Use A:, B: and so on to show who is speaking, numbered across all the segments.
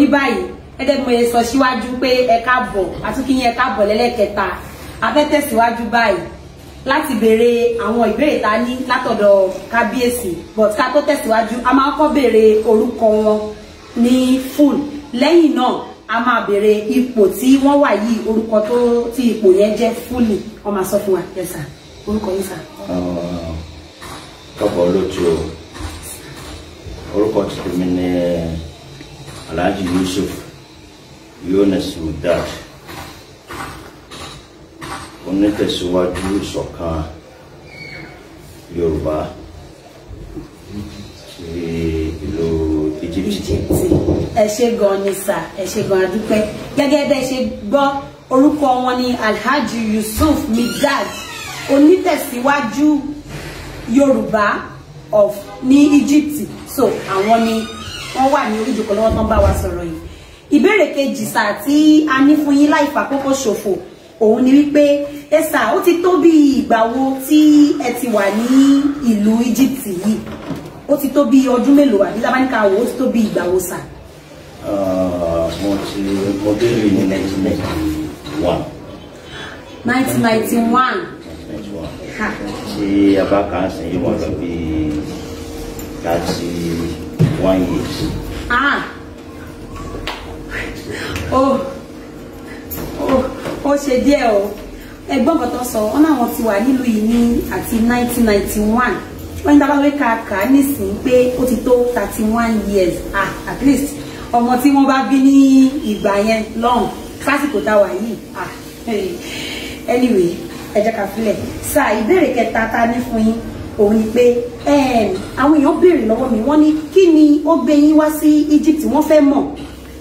A: ní báyìí gẹ́gẹ́ bí mo yẹ sọ síwájú pé ẹ káàbọ̀ àtúnkí yẹn káàbọ̀ lẹ́lẹ́kẹta a fẹ́ tẹ̀síwájú báyìí láti béèrè àwọn ìbéèrè tá ní látọ̀dọ̀ kábíyèsí but ká tó tẹ̀síwájú a máa kọ́ béèrè orúkọ wọn ní full lẹ́yìn náà a máa béèrè ipò tí wọ́n wà yìí orúkọ tó tí ipò yẹn jẹ́ fully wọ́n máa sọ fún wa yes sir orúkọ yìí sir.
B: Kọ́pọ̀ olóòtú orúkọ tí mi ní Alhaji Yusuf Yunus Mudad onítẹ̀síwájú ìṣọ̀kan Yorùbá ti ìlú Egypt.
A: Ẹ ṣé gan ni sà ẹ ṣé gan adúpẹ́ gẹ́gẹ́ bẹ́ẹ̀ ṣe gbọ́ orúkọ wọn ni Alhaji Yusuf Mudad onítẹ̀síwájú Yorùbá of ní Egypt so àwọn ni wọ́n wà ní orí ìjókòó lọ́wọ́ tán bá wa sọ̀rọ̀ yìí. Ìbéèrè kejì sà tí a ní fún yín láì fàkókò ṣòfò òun ni wípé ẹ sà ó ti tó bí ìgbà wo tí ẹ ti wà ní ìlú Egypt yìí ó ti tó bí ọdún mélòó àbí lábáníkà wo ó ti tó bí ìgbà wo sà.
B: mo dé ìlú ní 1991.
A: 1991.
B: tí a bá kà á sìn yìí wọ́n lọ bí 31 years.
A: Ó ṣe díẹ̀ o ẹ̀gbọ́n kan tó sọ wọn náà wọ́n ti wà nílùú yìí ní àti 1991 wọ́n ní dábàá wí kàkà nísìnyí pé ó ti tó 31 years at least ọmọ tí wọ́n bá bí ní ìgbà yẹn lọ́hùn sásìkò táwa yìí anyway ẹ jẹ́ ká filẹ̀ sá ìbéèrè kẹta tá a ní fún yín òun ni pé àwọn èèyàn béèrè lọ́wọ́ mi wọ́n ní kí ni ó gbé yín wá sí Egypt wọ́n fẹ́ mọ̀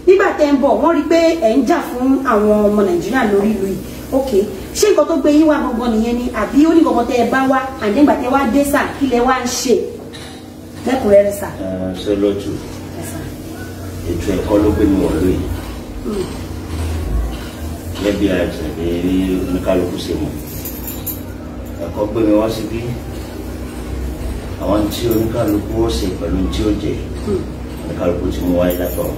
A: nígbà tẹ́ ń bọ̀ wọ́n rí pé ẹ̀ ń jà fún àwọn ọmọ Nàìjíríà lórí ìlú yìí ok ṣé nǹkan tó gbé yín wá gangan nìyẹn ni àbí ó ní gangan tẹ́ ẹ bá wá àdéhùn tẹ́ wá dé sà kí lẹ wá ń ṣe lẹ́kùnrẹ́rẹ́ sà.
B: ṣé lójú ètò ẹ̀kọ́ ló gbé mi wọ̀ lóyè lẹ́bi àìsàn ní oníkálukú ṣe mọ̀ ẹ̀kọ́ gbé mi wá síbí àwọn tí oníkálukú ó ṣe pẹ̀lú tí ó jẹ oníkálukú tí mo wáyé látọ̀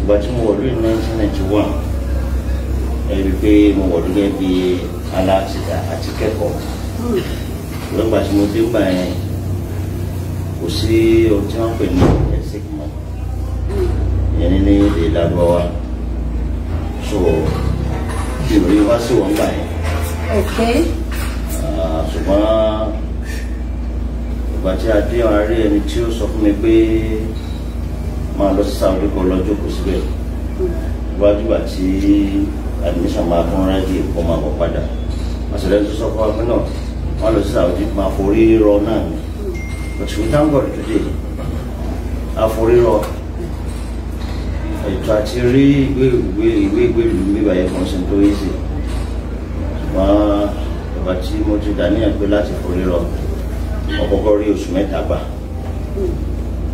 B: ìgbà tí mo wọ̀ lóyè 1991 ẹ̀rí pé mo wọ̀ gẹ́gẹ́ bí aláṣẹ̀dá àti kẹ́kọ̀ọ́ lọ́gbà tí mo dé gbà yẹn kò sí ohun tí wọ́n pè ní ẹ̀sìn mọ́ ìyẹn ní èdè Lárúbáwá so ìròyìn wá sí wọn gbà yẹn. ṣùgbọ́n ìgbà tí a dé wọn rí ẹni tí ó sọ fún mi pé máa lọ sí Saudi kó lọ jókòó síbẹ̀ iwájú ìgbà tí admission máa fún rẹ́dí kó máa bọ̀ padà àṣẹlẹ̀ tó sọ fún wa pé náà wọ́n lọ sí Saudi máa forí rọ náà ni but we thank God today àforí rọ ètò àti rí ìwé ìgbèlú bíbá yẹn kan sí tó easy ṣùgbọ́n ìgbà tí mo ti dàníyàn pé láti forí rọ ọkọ̀ọ̀kọ̀ rí oṣù mẹ́ta gbà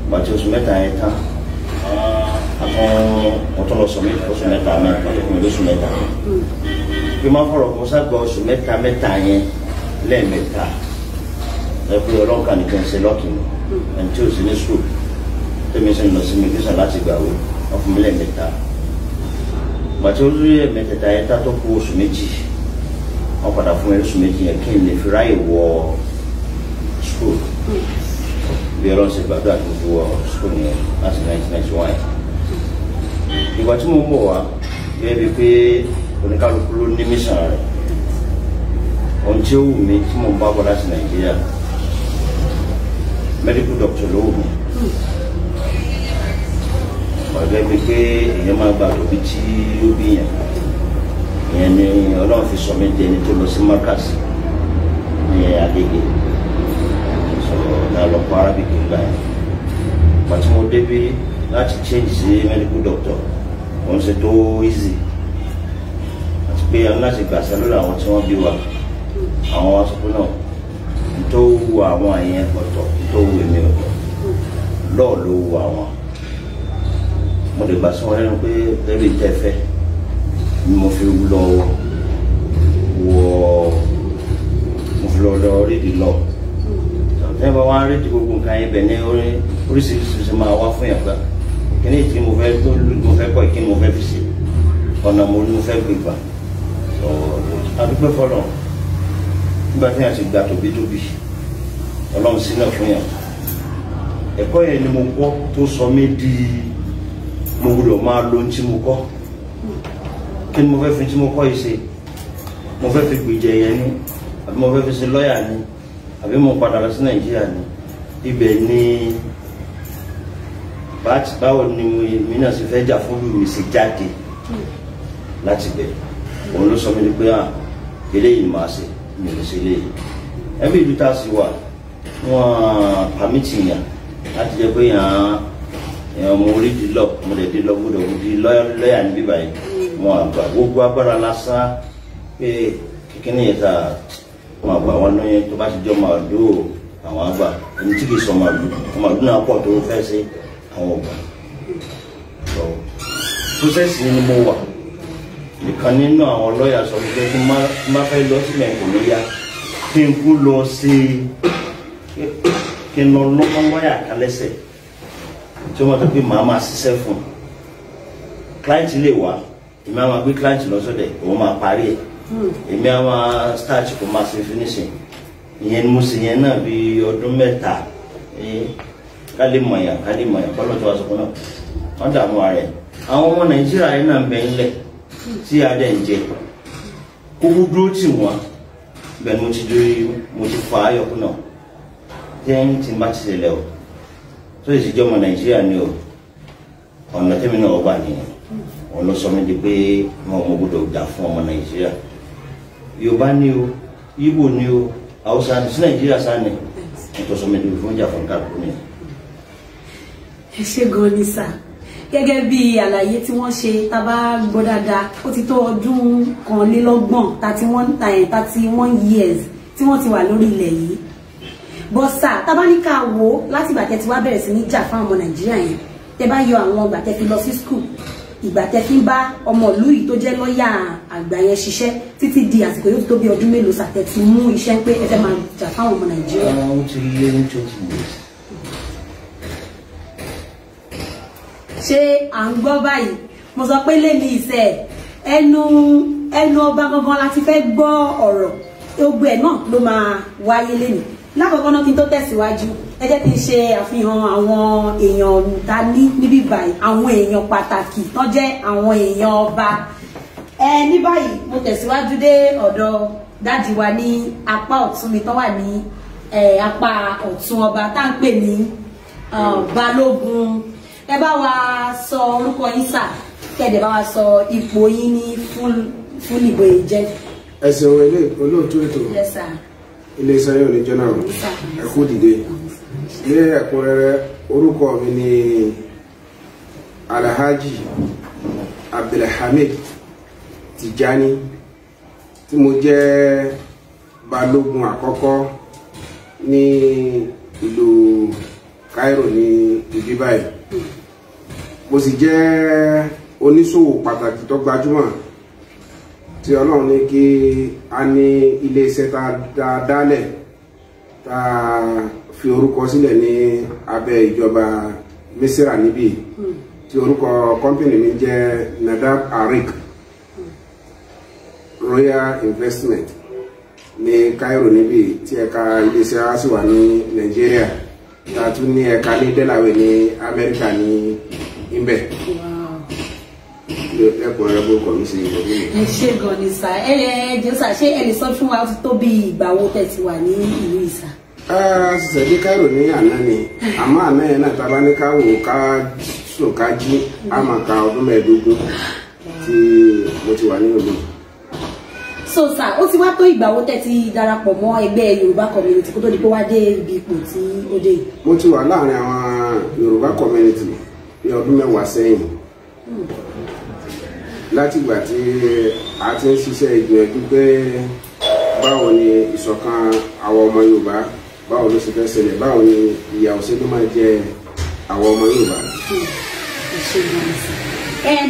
B: ìgbà tí oṣù mẹ́ta yẹn tán mo tún lọ sọ méjì oṣù mẹ́ta mẹ́ta lókun lóṣù mẹ́ta bí máa fọ̀rọ̀ kó ságbà oṣù mẹ́ta yẹn lẹ́ẹ̀mẹ́ta ẹ pé ọlọ́nkà nìkan ṣe lọ́ọ̀kì mi ẹni tí ò sí ní sùkúl tẹ́mi sì ń lọ sí mi kíṣàn láti gbàwé wọ́n fún mi lẹ́ẹ̀mẹ́ta ìgbà tí ó rí ẹ̀mẹ́tẹ̀ẹ̀ta yẹn tá tó kú oṣù méjì wọ́n padà fún mi oṣù méjì yẹn kí n lè fi ráyè wọ sùkúl bí ọlọ́run ṣe gbàdúrà tó fi wọ sùkúl yẹn láti 1991 ìgbà tí mo ń bọ̀ wá gẹ́gẹ́ bíi pé oníkálukú ló ní mísàn rẹ̀ ohun tí ó wù mí tí mo ń bá bọ̀ láti Nàìjíríà medical doctor ló wù mí ọ̀gẹ́ bíi pé èèyàn máa gbà lóbi tí ó bí yẹn ìyẹn ni ọlọ́run fi sọ mí di ẹni tó lọ sí Markaz ní Agége sọ̀rọ̀ náà lọ kọ́ Arabic gbà yẹn pàtí mo débi láti change sí medical doctor wọ́n ṣe tó easy àti pé àwọn láti gbàṣẹ lórí àwọn tí wọ́n bí wa àwọn asopọ̀ náà tó wu àwọn àyẹn ọ̀tọ̀ tó wu èmi ọ̀tọ̀ lọ́ọ̀ ló wu àwọn mo lè gbà sí wọn lẹ́nu pé ẹbí tẹ́fẹ́ ni mo fi lọ rídìí lọ ẹ bá wá rídìí gbogbo nǹkan yẹn bẹ̀ ní oríṣiríṣi máa wá fún yàgbá kíní tí mo fẹ́ tó mo fẹ́ kọ́ ìkíni mo fẹ́ fi ṣe ọ̀nà mo fẹ́ gbé gbà adúpẹ́ fọlọ́ nígbà tí a ti gba tóbi Ọlọ́run sínú fún yàn ẹ̀kọ́ yẹn ni mo kọ́ tó sọ mí di mo gbọ́dọ̀ máa lo ohun tí mo kọ́ kí ni mo fẹ́ fi tí mo kọ́ yìí ṣe mo fẹ́ fi gbèjẹ yẹn ni àbí mo fẹ́ fi ṣe lọ́ọ̀yà ni àbí mo padà lọ sí Nàìjíríà ni ibẹ̀ ni báwo ni mi náà sì fẹ́ jà fún mi sì jáde láti bẹ̀ òun ló sọ mí ní pé eléyìí máa ṣe mi ò ṣe eléyìí ẹbí ìlú tá a sì wà wọn pàmìtì yàn láti jẹ́ pé mo rí di lọ mo lè di lọ gbọ́dọ̀ di lọ́ọ̀yà níbí báyìí wọn àgbà gbogbo agbára lásán pé kíkíní yẹn ta wọn àgbà wọn náà yẹn tó bá ti jọ máa dó àwọn àgbà ẹni tí kì í sọ màlúù náà pọ̀ tó fẹ́ ṣe àwọn ọgbà process ni mo wà nìkan nínú àwọn lọ́ọ̀yà sọ pé kí n má fẹ́ lọ sílẹ̀ kò ní yá kí n kú lọ sí kí n lọ lọ́kọ́ lọ́ọ̀yà kálẹ́sẹ̀ tí wọ́n tó pé màá máa ṣiṣẹ́ fún client lè wá èmi á máa gbé client lọ sọ́dẹ̀ òun máa parí ẹ̀ èmi á máa start kó máa ṣe finishing ìyẹn ni mo sì yẹn náà bí ọdún mẹ́ta ká lè mọ̀yàn kọ́lọ́ tó wá sọ fún náà wọ́n dààmú ara ẹ̀ àwọn ọmọ Nàìjíríà yẹn náà ń bẹ ńlẹ̀ tí a dẹ̀ ń jẹ kókó dúró tì wọ́n bẹ́ẹ̀ mo ti fa ayọ̀kú náà tẹ́yìn tí n bá ti ṣẹlẹ̀ o tó sì jẹ́ ọmọ Nàìjíríà ni o ọ̀nà tẹ́mi náà wà nìyẹn òun ló sọ mí di pé mo gbọ́dọ̀ jà fún ọmọ Nàìjíríà Yorùbá ni o Ìgbò ni o Haúsá ní sí Nàìjíríà sáà ni ètò sọ mí di fún jà fún kálukú ni.
A: ẹ ṣé gan ni sà gẹ́gẹ́ bí àlàyé tí wọ́n ṣe tá bá gbọ́ dáadáa ó ti tó ọdún 31 years tí wọ́n ti wà lórí ilẹ̀ yìí bọ́sà tá bá ní ká wò láti ìgbà tẹ́ ti wá bẹ̀rẹ̀ sí ní jà fún ọmọ Nàìjíríà yẹn tẹ́ bá yọ àwọn ìgbà tẹ́ fi lọ sí school ìgbà tẹ́ fi ń bá ọmọ ìlú yìí tó jẹ́ lọ́ọ̀yà àgbà yẹn ṣiṣẹ́ títí di àsìkò yóò tó bí ọdún mélòó sàtẹ́ ti mú iṣẹ́ pé ẹ fẹ́ máa jà fáwọn ọmọ Nàìjíríà.
B: ó ti lé ní 20 years.
A: ṣé à ń gbọ́ báyìí mo sọ pé lè ní ìṣe ẹnu ọba gangan láti fẹ́ gbọ́ ọ̀rọ̀ gbogbo ẹ̀ náà ló máa wáyé lẹ́nu lákọ̀ọ́kọ́ náà kí n tó tẹ̀síwájú ẹ jẹ́ kí n ṣe àfihàn àwọn èèyàn ta níbí báyìí àwọn èèyàn pàtàkì tó jẹ́ àwọn èèyàn ọba ní báyìí mo tẹ̀síwájú dé ọ̀dọ̀ dáàdì wa ní apá ọ̀tún mi tó wà ní apá ọ̀tún ọba tá à ń pè ní Balógun ẹ bá wa sọ orúkọ yín sà kẹ́dẹ̀ bá wa sọ ipò yín ní fún ìbò ìjẹ́.
C: ẹsẹ̀ òun olóòtú ètò ilé-iṣẹ́ yóò ní jọ́nà ẹ̀kú dìde ní ẹ̀kúnrẹ́rẹ́ orúkọ mi ní Alhaji Abdulhamid Tijani tí mo jẹ́ Balógun àkọ́kọ́ ní ìlú Cairo ní ibi báyìí mo sì jẹ́ oníṣòwò pàtàkì tó gbajúmọ̀ tí Ọlọ́run ní kí a ní ilé-iṣẹ́ tá a dálẹ̀ tá a fi orúkọ sílẹ̀ ní abẹ́ ìjọba Misira níbí tí orúkọ kọ́mpìnì mi jẹ́ Nadab Arik Royal Investment ní Cairo níbí tí ẹ̀ka ilé-iṣẹ́ wa sì wà ní Nàìjíríà tá a tún ní ẹ̀ka ní Delaware ní Amẹ́ríkà ní ibẹ̀.
A: ẹ ṣé gan ni sà jésà ṣé ẹ lè sọ fún wa tó bí ìgbà wo tẹ́ ti wà ní ìlú ìsà.
C: ṣiṣẹ́ dé Cairo ní àná ni àmọ́ àná yẹn náà tábà ní ká wò ká sùn ká jí á máa ka ọdún 15 tí mo ti wà ní ìlú.
A: so sà ó ti wá tó ìgbà wo tẹ́ ti darapọ̀ mọ́ ẹgbẹ́ Yorùbá community kó tó di pé wá dé ibi ipò tí ó dé.
C: mo ti wà láàrin àwọn Yorùbá community ní ọdún 10 sẹ́yìn láti ìgbà tí a ti ń ṣiṣẹ́ ìgbìyànjú pé báwo ni ìṣọ̀kan àwọn ọmọ Yorùbá báwo ló ṣe fẹ́ ṣẹlẹ̀ báwo ni ìyà òṣèlú máa jẹ àwọn ọmọ Yorùbá.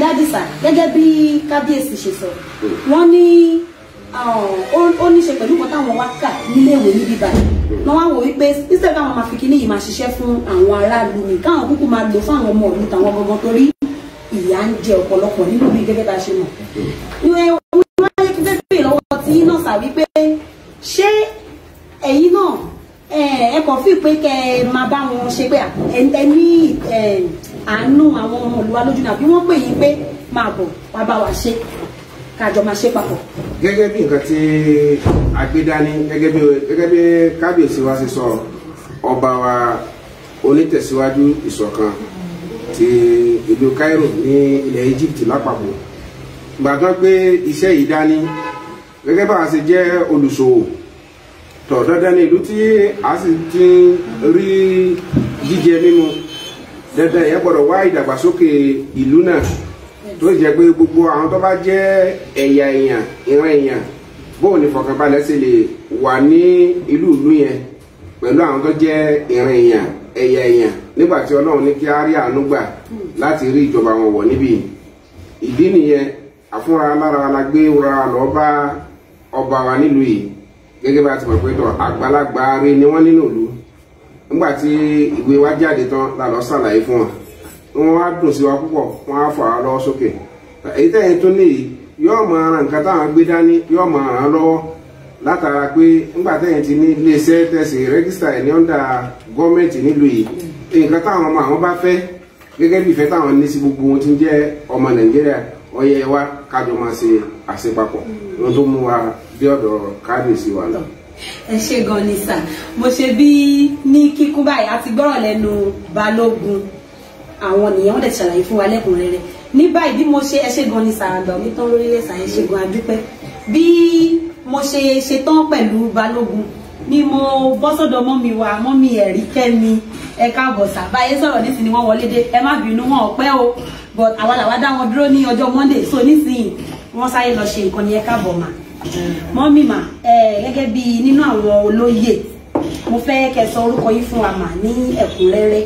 A: dájú sà gẹ́gẹ́ bí kábíyèsí ṣe sọ wọ́n ní ó ní ṣe pẹ̀lú nǹkan táwọn wá kà níléèwé níbí báyìí wọ́n wá wò wípé instead káwọn máa fi kíní yìí máa ṣiṣẹ́ fún àwọn aráàlú mi káwọn kúkú máa lò fún àwọn ọmọ ìlú tàwọn gangan torí ìyà ń jẹ ọ̀pọ̀lọpọ̀ nínú bí gẹ́gẹ́ bá ṣe mọ̀. ìwé wọ́n yẹ kí n fẹ́ bèèrè lọ́wọ́ tí náà sà wípé ṣé ẹ̀yin náà ẹ kàn fi pé kẹ́ ẹ máa bá wọn ṣe pé ẹ ní àánú àwọn ọmọ ìlú wa lójú náà bí wọ́n pè yín pé máa bọ̀ wá bá wa ṣe kájọ máa ṣe papọ̀.
C: gẹ́gẹ́ bí nǹkan tí agbédání gẹ́gẹ́ bí kábíyèsí wa ṣe sọ ọba wa onítẹ̀síwájú ìṣọ̀kan ti ìlú Cairo ní ilẹ̀ Egypt lápapọ̀ gbàgbọ́ pé iṣẹ́ yìí dání gẹ́gẹ́ bá a ṣe jẹ́ olùṣòwò tọ̀ dandan ní ìlú tí a sì ti rí jíjẹ mímu dandan yẹn gbọ́dọ̀ wá ìdàgbàsókè ìlú náà tó jẹ́ pé gbogbo àwọn tó bá jẹ́ ẹ̀yà èèyàn ìran èèyàn bóun ní fọkànbalẹ̀ sì lè wà ní ìlú yẹn pẹ̀lú àwọn tó jẹ́ ìran èèyàn ẹ̀yà èèyàn nígbà tí Ọlọ́run ní kí á rí àánú gbà láti rí ìjọba wọn wọ̀ níbí ìdí nìyẹn àfúnra lára wa la gbé ra lọ bá ọba wa nílùú yìí gẹ́gẹ́ bá ti mọ̀ pé tọ̀ àgbàlagbà rí ni wọ́n nínú ìlú nígbà tí ìwé wa jáde tán la lọ ṣàlàyé fún wọn wọ́n wá dùn sí wa púpọ̀ wọ́n á fà á lọ́wọ́ sókè èyí tẹ́yìn tó ní yìí yóò máa ran nǹkan táwọn gbé dání yóò máa ràn án lọ́wọ́ látara pé nígbà tẹ́yìn ti ní iléeṣẹ́ tẹ̀sí rẹ́gísítà ẹ̀ ní ọ̀ndà gọ́ọ̀mẹ̀ntì nílùú yìí nǹkan táwọn ọmọ àwọn bá fẹ́ gẹ́gẹ́ bí ìfẹ́ táwọn ní sí gbogbo wọn ti ń jẹ́ ọmọ Nàìjíríà ọyẹ wa kájọ máa ṣe àṣepapọ̀ wọn tó mú wa dé ọ̀dọ̀ kábíyèsí wa lọ.
A: ẹ ṣe gan ni sà mo ṣe bí ní kíkún báyìí a ti gbọ́rọ̀ lẹ́nu Balógun àwọn nìyẹn wọ́n dẹ̀ ṣàlàyé fún wa lẹ́kùnrẹ́rẹ́ ní báyìí bí mo ṣe ẹ ṣe gan ni sà àgbà mi tán lórílẹ̀ sà ẹ ṣe gan adúpẹ́ bí mo ṣe ṣetán pẹ̀lú Balógun ni mo bọ́ sọ́dọ̀ mọ́mì ẹ̀rí kẹ́mi ẹ káàbọ̀ sà báyé sọ̀rọ̀ nísìnyí wọ́n wọlé dé ẹ má bínú wọn ọ̀pẹ́ o but àwa làwa dá wọn dúró ní ọjọ́ Monday so nísìnyí wọ́n sáré lọ ṣe nǹkan ni ẹ káàbọ̀ mà mọ́mì mà gẹ́gẹ́ bí nínú àwọn olóyè mo fẹ́ kẹ́ sọ orúkọ yìí fún wa mà ní ẹ̀kúnrẹ́rẹ́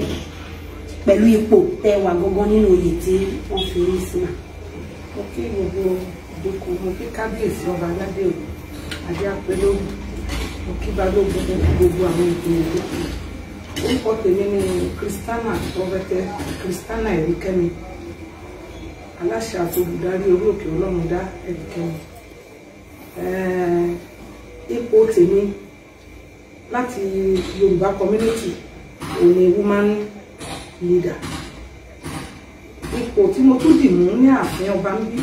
A: pẹ̀lú ipò tẹ wà gangan nínú oyè tí wọ́n fi ní sí mà.
D: mo kí gbogbo ìdókòwò mo kí kábíyèsí ọba aládé òní adé apẹlógún mo kí Balógun gbogbo àwọn ìpínlẹ̀ ìdókòwò orúkọ tèmi ní Christiana Prọfẹtẹ Christiana Ẹ̀ríkẹ́mi aláṣẹ àti olùdarí orí òkè Ọlọ́run dá Ẹ̀ríkẹ́mi ipò tèmi láti Yorùbá community òní woman leader ipò tí mo tún dì mú ní ààfin ọba ń bí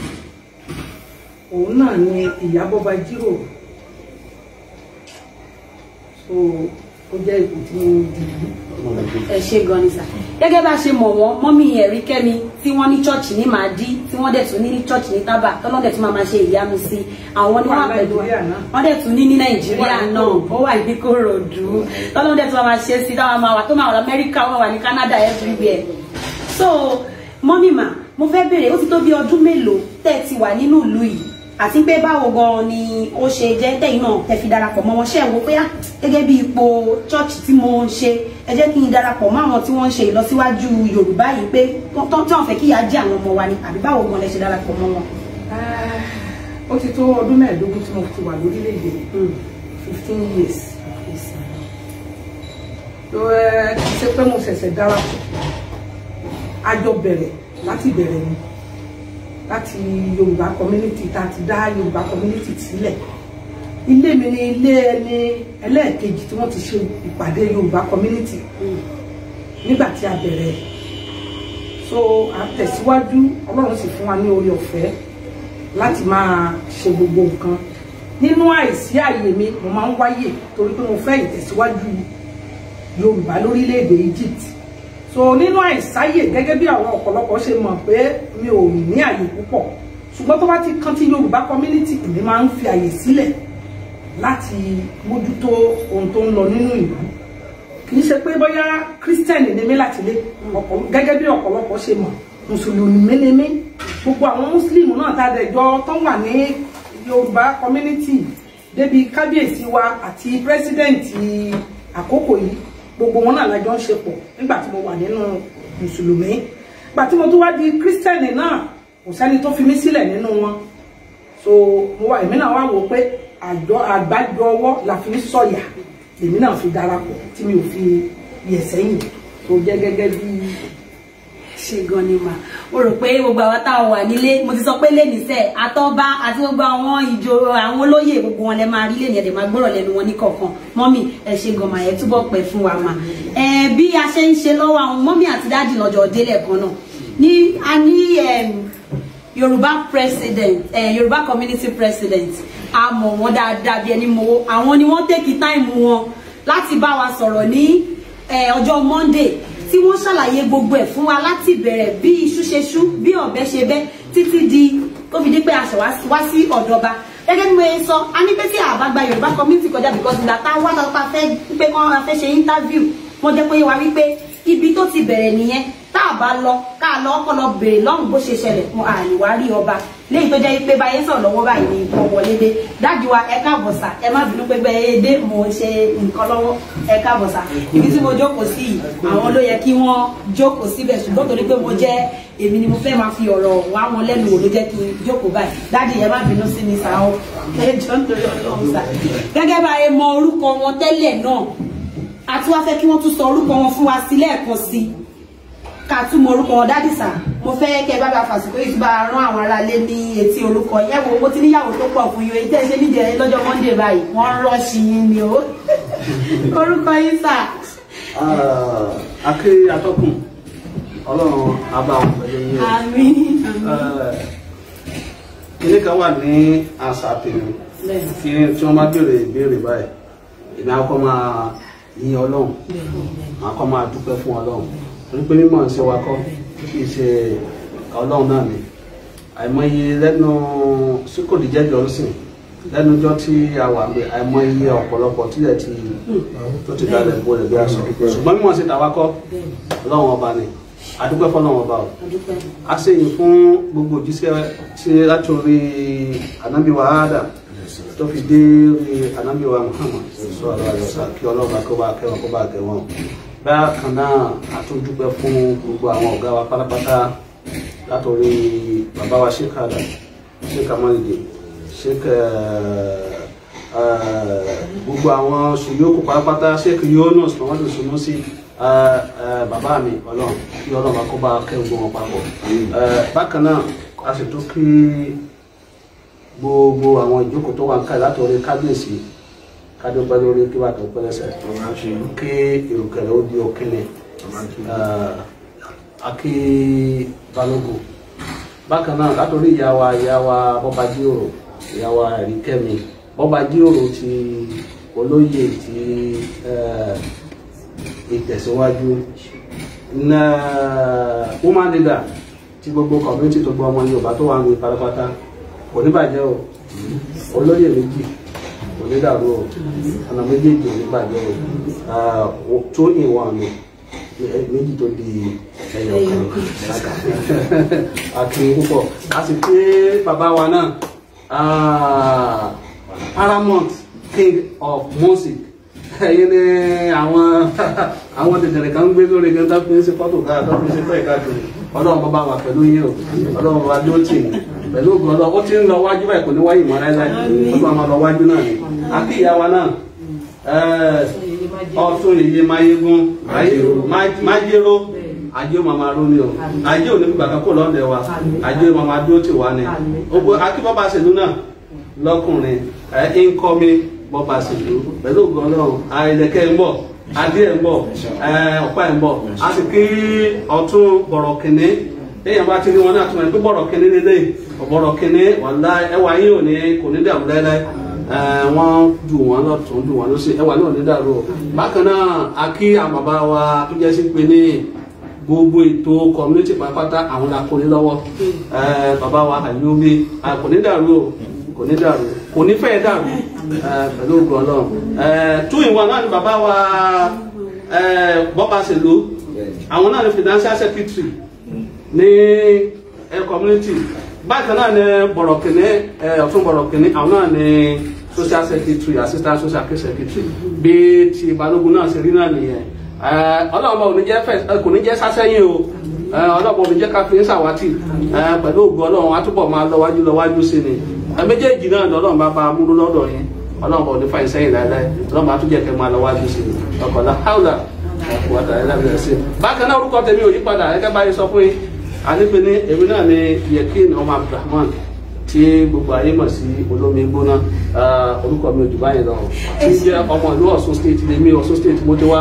D: òun náà ni Ìyábọ̀ Bájírò so ó jẹ́ ipò tí mo dì mú.
A: ẹ ṣe gan ni sà gẹ́gẹ́ bá ṣe mọ̀ wọ́n mọ́mì Ẹ̀ríkẹ́mi tí wọ́n ní chọ́ọ̀chì ní Màdí tí wọ́n dẹ̀ tún ní chọ́ọ̀chì ní Tábà tọ́lọ́ dẹ̀ tún máa ṣe ìyanu sí àwọn ní wọ́n pẹ̀lú wọ́n dẹ̀ tún ní Nàìjíríà náà ó wà ní Kòròdú tọ́lọ́ dẹ̀ tún máa ṣe sí táwọn máa wà tó máa wà Amẹ́ríkà wọ́n wà ní Canada everywhere. So mọ́mì mà mo fẹ́ béèrè ó ti tó bí ọdún mélòó tẹ́ ti wà nínú ìlú yìí àti pé báwo gan ni ó ṣe jẹ́ tẹ̀yin náà tẹ́ fi darapọ̀ mọ́ wọn ṣe wo pé gẹ́gẹ́ bí ipò chọ́ọ̀chì tí mo ń ṣe ẹ jẹ́ kí n darapọ̀ mọ́ àwọn tí wọ́n ń ṣe ìlọsíwájú Yorùbá yìí pé tí wọ́n fẹ́ kí ìyà jẹ àwọn ọmọ wa ni àbí báwo gan lẹ ṣe darapọ̀ mọ́ wọn.
D: ó ti tó ọdún 15 tí mo ti wà lórílẹ̀‐èdè 15 years kì í ṣe pé mo ṣẹ̀ṣẹ̀ darapọ̀ àjọ bẹ̀rẹ̀ láti bẹ̀rẹ̀ ni láti Yorùbá community tá a ti dá Yorùbá community sílẹ̀ ilé mi ni ilé ẹni ẹlẹ́ẹ̀kejì tí wọ́n ti ṣe ìpàdé Yorùbá community nígbà tí a bẹ̀rẹ̀ so a tẹ̀síwájú Ọlọ́run sì fún wa ní oore ọ̀fẹ́ láti máa ṣe gbogbo nǹkan nínú àìsí àyè mi mo máa ń wáyè torí pé mo fẹ́ ìtẹ̀síwájú Yorùbá lórílẹ̀‐èdè Egypt so nínú àìsáyè gẹ́gẹ́ bí àwọn ọ̀pọ̀lọpọ̀ ṣe mọ̀ pé mi ò ní àyè púpọ̀ ṣùgbọ́n tó bá ti kan ti Yorùbá community mi máa ń fi àyè sílẹ̀ láti mójútó ohun tó ń lọ nínú ìlú kì í ṣe pé bóyá Christian ni mí láti lé gẹ́gẹ́ bí ọ̀pọ̀lọpọ̀ ṣe mọ̀ Mùsùlùmí ni mí gbogbo àwọn Muslim náà tá a dẹ̀jọ́ tó wà ní Yorùbá community débi kábíyèsí wa àti president àkókò yìí gbogbo wọn náà lájọ ń ṣe pọ̀ nígbà tí mo wà nínú Mùsùlùmí gbà tí mo tún wá di Christian náà kò sẹ́ni tó fi mí sílẹ̀ nínú wọn so èmi náà wá wò pé àgbájọ ọwọ́ la fi ń sọ̀yà èmi náà fi darapọ̀ tí mi ò fi yẹ̀ sẹ́yìn tó jẹ́ gẹ́gẹ́ bí.
A: Ṣé gan ni mà ó rò pé gbogbo àwọn táwọn wà nílé mo ti sọ pé lẹ́nìísẹ́ àtọ́ba àti gbogbo àwọn ìjọ àwọn olóyè gbogbo wọn lẹ máa rí lẹ́nìí ẹ̀dẹ̀ máa gbọ́rọ̀ lẹ́nu wọn ní kọ̀ọ̀kan mọ́mì ẹ ṣé gan mà ẹ túbọ̀ pẹ́ fún wa mà bí a ṣe ń ṣe lọ́wọ́ àwọn mọ́mì àti dáàdì lọ́jọ́ délẹ̀ kan náà ní a ní Yorùbá president Yorùbá community president a mọ̀ wọ́n dáadáa bí ẹni mọ̀wó àwọn ni wọ́n take time wọn láti bá wa sọ̀rọ̀ ní ọjọ́ Monday tí wọ́n ṣàlàyé gbogbo ẹ̀ fún wa láti bẹ̀rẹ̀ bí iṣu ṣe ṣú bí ọ̀bẹ ṣe bẹ́ títí di tó fi dé pé aṣọ wá sí ọ̀dọ̀ba gẹ́gẹ́ bí mo yẹ sọ a ní pé tí àbá gba Yorùbá community kọjá because ìgbà tá a wá lọ́pàá fẹ́ pé wọ́n fẹ́ ṣe interview wọ́n jẹ́ pé wá wípé ibi tó ti bẹ̀rẹ̀ nìyẹn tá a bá lọ ká lọ ọkọ lọ bèrè lọ́hùn bó ṣe ṣẹlẹ̀ fún àlèwá rí ọba léyìí tó jẹ́ pé báyé sọ̀rọ̀ lọ́wọ́ báyìí ni nǹkan wọlé dé dájú wa ẹ káàbọ̀ sà ẹ má bínú pé bẹ́ẹ̀ dé mo ṣe nǹkan lọ́wọ́ ẹ káàbọ̀ sà ibi tí mo jókòó sí yìí àwọn ló yẹ kí wọ́n jókòó síbẹ̀ ṣùgbọ́n torí pé mo jẹ́ èmi ni mo fẹ́ máa fi ọ̀rọ̀ wá wọn lẹ́nu wò ló jẹ́ kí n jókòó báyìí dájú ẹ má bínú sí mi sà ó ẹ jọ nítorí Ọlọ́run sà gẹ́gẹ́ bá ẹ mọ orúkọ wọn tẹ́lẹ̀ náà àti wá fẹ́ kí wọ́n tún sọ orúkọ wọn fún wa sí lẹ́ẹ̀kan sí ká tún mọ orúkọ wọn dádì sà mo fẹ́ kẹ́ bá bá fàsìkò yìí bá rán àwọn ará lé ní etí orúkọ yẹn wo mo ti níyàwó tó pọ̀ fún yín tẹ́ ṣe nídìí lọ́jọ́ Monday báyìí wọ́n rọ́ọ̀ṣì yín ni o orúkọ yín sà.
E: Aké atọ́kùn Ọlọ́run abá wọn pẹ̀lú yín.
A: Àmín.
E: Ilé kan wà ní àṣà tèmi tí wọ́n bá béèrè ìbéèrè báyìí èmi akọ́ máa yin Ọlọ́run akọ́ máa dúpẹ́ fún Ọlọ́run torí pé mímọ̀ ṣe wa kọ́ kì í ṣe Ọlọ́run náà ni àìmọye lẹ́nu síkòdì jẹ́jọ́ ń sìn lẹ́nu ọjọ́ tí a wà ń bẹ àìmọye ọ̀pọ̀lọpọ̀ tílẹ̀ tó ti dalẹ̀ bolẹ̀ bí aṣọ ṣùgbọ́n mímọ̀ ṣe tàwa kọ́ Ọlọ́run ọba ni adúpẹ́ fọ́lọ́run ọba o a ṣèyìn fún gbogbo òjíṣẹ́ tí láti orí Ànábì wa Adam tó fi dé orí Ànábì wa Muhammad sọ àlọ́ àyọ̀sà kí Ọlọ́run kó bá kẹwọn kó bá gẹ̀wọ̀n bákan náà a tún dúpẹ́ fún gbogbo àwọn ọ̀gá wa pátápátá látòrí bàbá wa Sheikh Adam Sheikh Amalide Sheikh gbogbo àwọn ṣùgbọ́n pátápátá Sheikh Yunus Muhammadu Sunusi bàbá mi Ọlọ́run kí Ọlọ́run kó bá kẹ́gbọ́n wọn papọ̀ bákan náà a sì tún kí gbogbo àwọn ìjókòó tó wà ń ká látòrí kábíyèsí kádópẹ́ lórí kí wà tó pẹ́lẹ́sẹ̀ kí ìrùkẹ̀rẹ̀ ó di òkèlè akí balógun bákan náà látòrí ìyá wa bọ́ba jíòrò ìyá wa ẹ̀ríkẹ́mi bọ́ba jíòrò ti olóyè ti ìtẹ̀síwájú woman leader tí gbogbo community tó gbọ́ ọmọ Yorùbá tó wà ní pátápátá kò ní bàjẹ́ o olóyè méjì kò ní dàrú o ọ̀nà méjèèjì ò ní bàjẹ́ o tó ìwọ̀n mi méjì tó di ẹyọ kan àti púpọ̀ a sì pé bàbá wa náà Paramount King of Music ẹ̀yin ni àwọn tẹ̀tẹ̀rẹ̀ kan gbé lórí ẹgbẹ́ tó fi ń ṣe fọ́tò káà tó fi ń ṣe fẹ́ ìkáàkiri Ọlọ́run bàbá wà pẹ̀lú yín o Ọlọ́run bàbá dúró tì ní pẹ̀lú ògùn Ọlọ́run ó ti ń lọ wájú báyìí kò ní wáyé ìmọ̀ láíláí ó tún máa lọ wájú náà ni àti ìyá wa náà ọ̀tún èyí máyégún májéró ajé o mama ro ni o ajé ò ní gbà kan kó lọ́ndẹ̀ wa ajé o mama dúró tì wá ni akíbọ́bà ṣèlú náà lọ́kùnrin ìńkọ́mi bọ́ba ṣèlú pẹ̀lú ògùn Ọlọ́run àìlẹ̀kẹ́ ń bọ̀ adé ẹ̀ ń bọ̀ ọ̀pá ẹ̀ ń bọ̀ a sì kí ọ̀tún bọ̀rọ̀ kìnní lẹ́yìn bá ti rí wọn náà tún ẹ̀ pé bọ̀rọ̀ kìnní nílé ọ̀bọ̀rọ̀ kìnní wàlá ẹwà yín ò ní kò ní dàrú láíláí wọ́n dù wọ́n lọ́tún dù wọ́n lọ́sí ẹwà náà ní dàrú bákan náà a kí àwọn bàbá wa tó jẹ́ sí pé ní gbogbo ètò community pátápátá àwọn làkúnlé lọ́wọ́ bàbá wa àyùbí kò ní dàrú kò ní dàrú kò ní fẹ́ dàrú pẹ̀lú ògùn Ọlọ́run tún ìwọ̀n náà ni bàbá wa bọ́ba ṣèlú àwọn náà ni financial secretary ní community bákan náà ni bọ̀rọ̀kìnní ọ̀tún bọ̀rọ̀kìnní àwọn náà ni social secretary assistant social secretary bí ti balógun náà ṣe rí náà nìyẹn Ọlọ́run kò ní jẹ́ sásẹ́yìn o Ọlọ́run kò ní jẹ́ ká fi ń ṣàwátì pẹ̀lú ògùn Ọlọ́run á túbọ̀ máa lọ wájú sí ni méjèèjì náà lọ́dọ̀ bá bá múlò lọ́dọ̀ yín ọlọ́run bọ̀ ní fàyè sẹ́yìn láéláé ọlọ́run bá tún jẹ́ kẹ́ máa lọ wájú sí i ọkọ̀lá haúlà ọ̀pọ̀lọpọ̀ ẹ̀lábẹ̀rẹ̀ sí i. bákan náà orúkọ tèmi ò yí padà gẹ́gẹ́ báyìí sọ fún yín ànípe ní èmi náà ni Yekin ọmọ Abdulrahman tí gbogbo ayé mọ̀ sí olómi gbóná orúkọ mi ò jù báyìí lọ tí jẹ́ ọmọ ìlú Ọ̀ṣun state lèmi Ọ̀ṣun state mo ti wá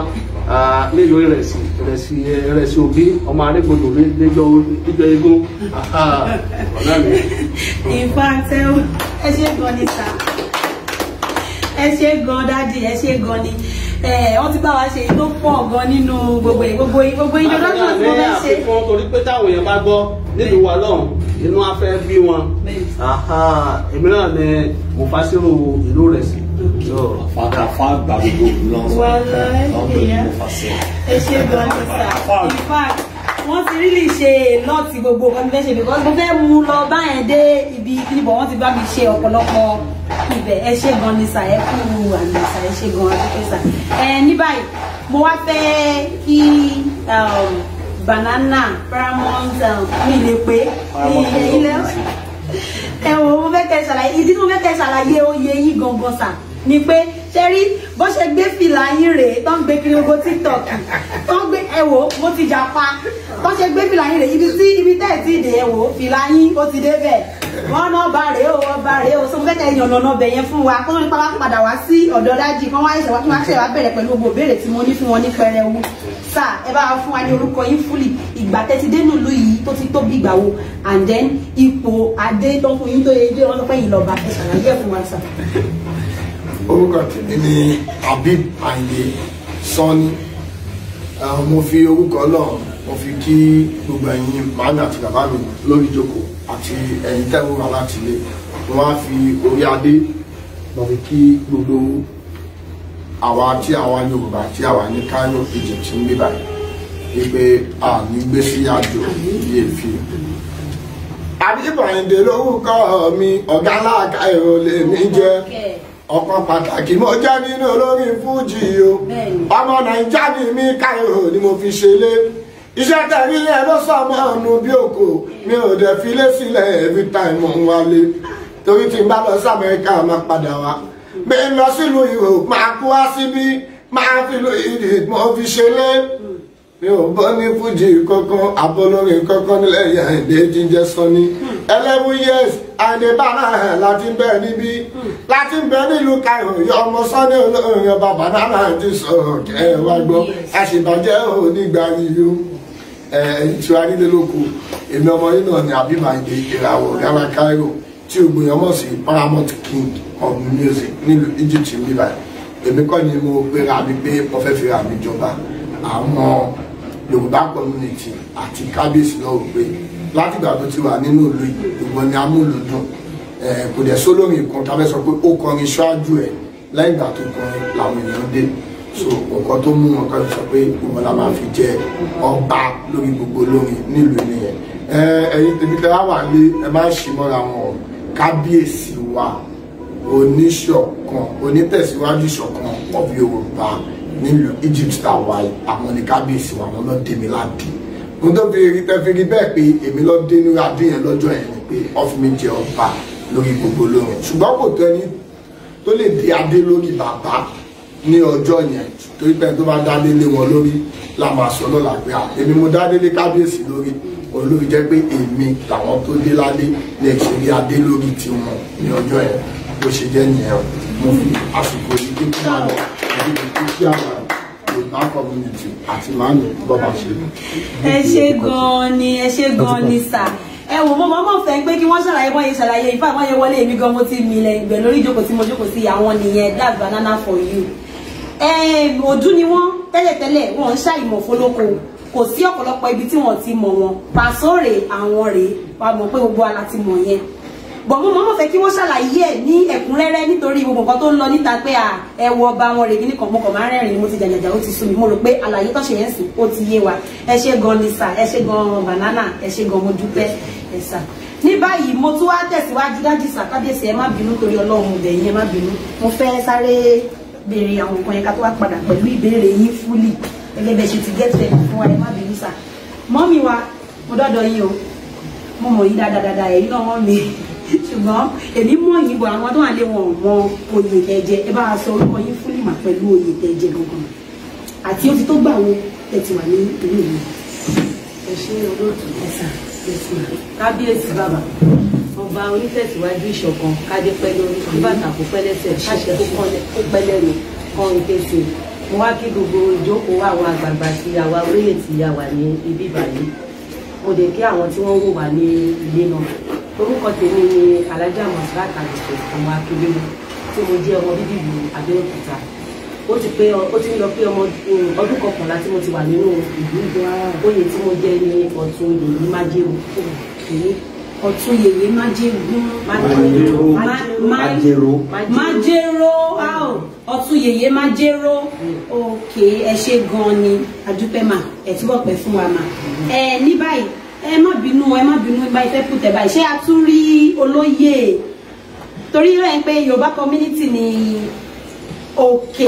E: nílùú ìrẹsì òbí ọmọ arégbodò níjọ eégún ọ̀nà mi.
A: ìfà ẹ ṣe gan ni sá ẹ ṣe gan dáàdì ẹ ṣe gan ni wọ́n ti bá wa ṣe tó pọ̀ gan nínú gbogbo introduction tí wọ́n fẹ́ ṣe.
E: àfikún torí pé táwọn èèyàn bá gbọ́ nílùú wa lọ́hùn inú afẹ́ bí wọn èmi náà ni mo fà sírò ìlú rẹ̀ sí.
B: Àfa àgbà gbogbo lọ́sọ̀
A: ẹ ṣe gan ni sá in fact wọ́n ti really ṣe lọ́ọ̀tì gbogbo nǹkan tí fẹ́ ṣe because mo fẹ́ mú lọ báyẹn dé ibi ìbọn wọ́n ti bá mi ṣe ọ̀pọ̀lọpọ̀ ibẹ̀ ẹ ṣe gan ni sà ẹ kú àmì sà ẹ ṣe gan adúpẹ́ sà. Ní báyìí mo wá fẹ́ kí Banana Paramount mi lè pé ní ilé ẹ wò mo fẹ́ kẹ́ ṣàlàyé ìdí tí mo fẹ́ kẹ́ ṣàlàyé oyè yìí gangan sà ni pé ṣe rí bó ṣe gbé fìlà yín rèé tó ń gbé kiri gbogbo TikTok tó ń gbé ẹ wò mo ti jà pa bó ṣe gbé fìlà yín rèé ibi tẹ́ ẹ̀ tí ì dé ẹ wò fìlà yín ó ti dé bẹ́ẹ̀ wọ́n náà bá rèé o ọba rèé o sọ mo fẹ́ kẹ́ yànnà náà bẹ̀ yẹn fún wa kó nípa wá padà wá sí ọ̀dọ̀ dájì kán wáyé ṣẹ̀wá kí wọ́n ṣe wá bẹ̀rẹ̀ pẹ̀lú gbogbo ìbéèrè tí mo ní fún wọn ní pẹrẹwu sà ẹ bá wa fún wa ní orúkọ yín fúlì ìgbà tẹ́tí dénú ìlú yìí tó ti tó bí ìgbà wo and then ipò adé tó fún yín tó yẹ dé wọn tó pẹ́ yìí lọ́ba ẹ ṣàlàyé ẹ̀ fún wa sà.
F: orúkọ tèmi ni Habib Ayinde Sanni mo fi orúkọ náà mo fi kí gbogbo ẹ̀yin màmí àti bàbá mi lórí ìjókòó àti ẹ̀yin tẹ́wọ́ wà láti ilé mo máa fi orí adé mo fi kí gbogbo àwa tí àwa Yorùbá tí àwa ní Cairo Egypt ń gbé báyìí wípé a ní gbé sí àjò bí èéfì. Habib Ayinde lórúkọ mi ọ̀gá láàká èrò lèmi jẹ́ ọ̀kan pàtàkì mo jẹ́ nínú olórin fújì o ọmọ Nàìjíríà ni mí Cairo ni mo fi ṣe lé iṣẹ́ tẹ̀rí yẹn ló sọ ọmọ ọ̀nù bí òkò mi ò dẹ̀ fi lé sílẹ̀ every time mo ń wálé torí tí n bá lọ sí Amẹ́ríkà máa padà wá bí n lọ sílùú Europe máa kú wá síbí máa fi lu ìdí mo fi ṣe lé mi ò bọ́ ní fújì kankan àbọ̀lórin kankan nílẹ̀ Ayinde jíjẹ́ Sanni 11 years Ayinde Banana láti ń bẹ níbí láti ń bẹ nílùú Cairo yọ ọmọ Sanni olórin ọba Banana ti sọ̀rọ̀ kẹ́ ẹ wá gbọ́ àṣìbàjẹ́ onígbà yíyó tí wàá nílé lóko èmi ọmọ yìí náà ni Habib Ayinde ìràwọ̀ ghana Cairo tí o gbìyànjú mọ̀ sí Paramount King of Music nílùú Egypt ń bí báyìí èmi kọ́ ni mo gbéra mi pé mo fẹ́ fi ra mi jọba àwọn Yorùbá community àti kábíyèsí náà gbé látìgbà tó ti wà nínú ìlú yìí gbogbo ni amúlùdùn kò dẹ̀ sólórin kan tàbí sọ pé ó kọrin ṣáájú ẹ̀ lẹ́yìn ìgbà tó kọrin làwọn èèyàn dé so nǹkan tó mú wọn kan sọ pé gbogbo la máa fi jẹ ọba lórí gbogbo lórin nílùú nìyẹn ẹ̀yin tèmi tẹ wá lé ẹ má ṣì mọ́ra wọn kábíyèsí wa oníṣọ̀kan onítẹ̀síwájú ìṣọ̀kan of Yorùbá nílùú Egypt tàwa àwọn ní kábíyèsí wa wọn lọ dé mi láti mo tó fi rí tẹ́ fi rí bẹ́ẹ̀ pé èmi lọ dé ní adé yẹn lọ́jọ́ yẹn ni pé ọ́fù mi jẹ ọba lórí gbogbo lórin ṣùgbọ́n kò tó ẹni tó lè dé adé lórí bàbá ní ọjọ́ yẹn torí pé tó bá dádé lé wọn lórí la máa sọ lọ́la pé èmi mo dádé lé kábíyèsí lórí olórí jẹ́ pé èmi làwọn tó dé ládé lè ṣe rí adé lórí tiwọn ní ọjọ́ yẹn bó ṣe jẹ́ nìyẹn mo fi àsìkò yìí kí kí máa lọ kí àwọn Yorùbá community àti màánù bọ́ba ṣe.
A: ẹ ṣe gan-an ni sà ẹ wò mo mọ̀ fẹ́ pé kí wọ́n ṣàlàyé wọ́n yẹ ṣàlàyé ìfá wọ́n yẹ wọlé èmi gan mo ti mi lẹ̀ ìgbẹ́ lórí ìjókòó tí mo jókòó sí àwọn nìyẹn that's Banana for you. Òdú ni wọ́n tẹ́lẹ̀tẹ́lẹ̀ wọ́n ń ṣàìmọ̀ fólókò kò sí ọ̀pọ̀lọpọ̀ ibi tí wọ́n ti mọ̀ wọn pàṣọ́rè àwọn rèé wà mọ̀ pé gbogbo ala ti mọ̀ yẹn bọ̀ mo mọ̀ fẹ́ kí wọ́n ṣàlàyé ẹ̀ ní ẹ̀kúnrẹ́rẹ́ nítorí gbogbo nǹkan tó ń lọ níta pé ẹwọ ọba wọn rèé kíní kan mo kàn máa ń rẹ́rìn-ín mo ti jàjàjà ó ti sú mi mo rò pé àlàyé tó ṣe yẹn sì ó ti yé wa ẹ ṣé gan ni sà ẹ ṣé gan Banana ẹ ṣé gan mo dúpẹ́ ẹ sà. Ní báyìí mo tún wá tẹ̀síwájú dájú sà kábíyèsí ẹ má bínú torí Ọlọ́run bẹ̀yìn ẹ má bínú mo fẹ́ sáré béèrè àwọn nǹkan yẹn ká tó wá padà pẹ̀lú ìbéèrè yín fúlì gẹ́gẹ́ bẹ́ẹ̀ ṣe ti gẹ́tẹ̀ fún wa ẹ má bínú sà. Mọ́mì wa mo dọ́dọ̀ yín o mo mọ̀ yí dáadáa ẹ̀yin náà wọ́n mi ṣùgbọ́n èmi mọ̀ yín bọ̀ àwọn tó wà lé wọn mọ oyè tẹ̀jẹ̀ ẹ bá wa sọ orúkọ yín fún ìmọ̀ pẹ̀lú oyè tẹ̀jẹ̀ gangan àti ó ti tó gbà wo ẹ ti wà ní ìlú ìlú.
G: ẹ ṣe olóòtú kábíyèsí bàbá ọba onítẹ̀síwájú ìṣọ̀kan kádé pẹ́ lórí bàtà kó pẹ́ lẹ́sẹ̀ káṣẹ kó pẹ́ lẹ́nu kan ìpèsè mo wá kí gbogbo ìjókòó àwọn àgbààgbà tí àwa orílẹ̀ tí a wà ní ibi ìbàdí mo dé kí àwọn tí wọ́n wò wá ní ilé náà orúkọ tèmi ni alájà Masrat Àdìsọ ọmọ Akíndélé tí mo jẹ́ ọmọ bíbí ìlú Abẹ́òkúta ó ti ń lọ pé ọdún kọkànlá tí mo ti wà nínú ìlú oyè tí mo jẹ́ ní ọ̀tún yèyé májèrò
A: ọ̀tún yèyé májèrò ọ̀tún yèyé májèrò òkè ẹ ṣé gan ni adúpẹ́ mà ẹ túbọ̀ pẹ́ fún wa mà ní báyìí ẹ má bínú báyìí fẹ́ kú tẹ̀ báyìí ṣé a tún rí olóyè torí rẹ̀ ń pé Yorùbá community ni òkè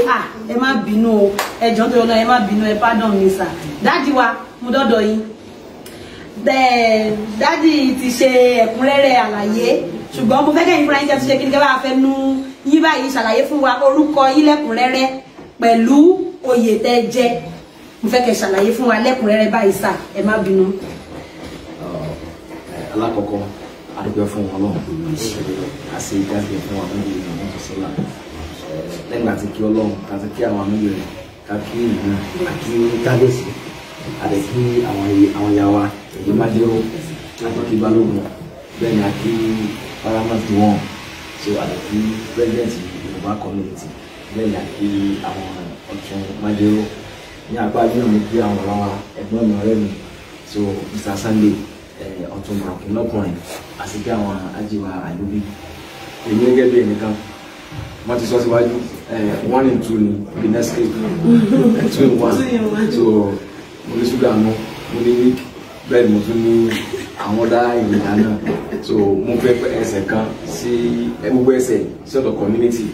A: ẹ má bínú o ẹ jọ̀ọ́ tó lọ ẹ má bínú ẹ pardon mi sà dáàdi wa mo dọ́dọ̀ yín dáàdi ti ṣe ẹ̀kúnrẹ́rẹ́ àlàyé ṣùgbọ́n mo fẹ́ kẹ́yìn fúnra yín ti ṣe kí ni kẹ́ bá fẹ́ nu yín báyìí ṣàlàyé fún wa orúkọ yín lẹ́kùnrẹ́rẹ́ pẹ̀lú oyè tẹ́ jẹ mo fẹ́ kẹ́ ṣàlàyé fún wa lẹ́kùnrẹ́rẹ́ báyìí sà ẹ má bínú.
H: alákọ̀ọ́kọ́ adúgbò fún wọn náà àṣẹ ìdájọ́ fún wa lórí ìrìnàmọ́ tó sọ́lá lẹ́yìn àti kí ọlọ́run àti kí àwọn àmì rẹ̀ kí ìlú àti kábíyèsí àti kí àwọn ìyá wa èyí má dérò àti kí balógun bẹ́ẹ̀ ni àti paramount wọn so àti kí president Yorùbá community bẹ́ẹ̀ ni àti àwọn ọ̀tún májèrò ní apá yóò ní kí àwọn ọ̀rọ̀ wa ẹ̀gbọ́n mi ọ̀rẹ́ mi so Mr. Sunday ọ̀tún bọ̀rọ̀kì lọ́kùnrin àti kí àwọn ajíwa àlóbí èmi gẹ́gẹ́ bí ẹnìkan wọ́n ti sọ síwájú 1 in 2 ni the next day 2 in 1 so mo ní ṣúgà mọ́ mo ní milk bẹ́ẹ̀ mo tún ní àwọn ọ̀dà ìrìnà náà so mo fẹ́ ẹsẹ̀ kan sí gbogbo ẹsẹ̀ sí ọ̀dọ̀ community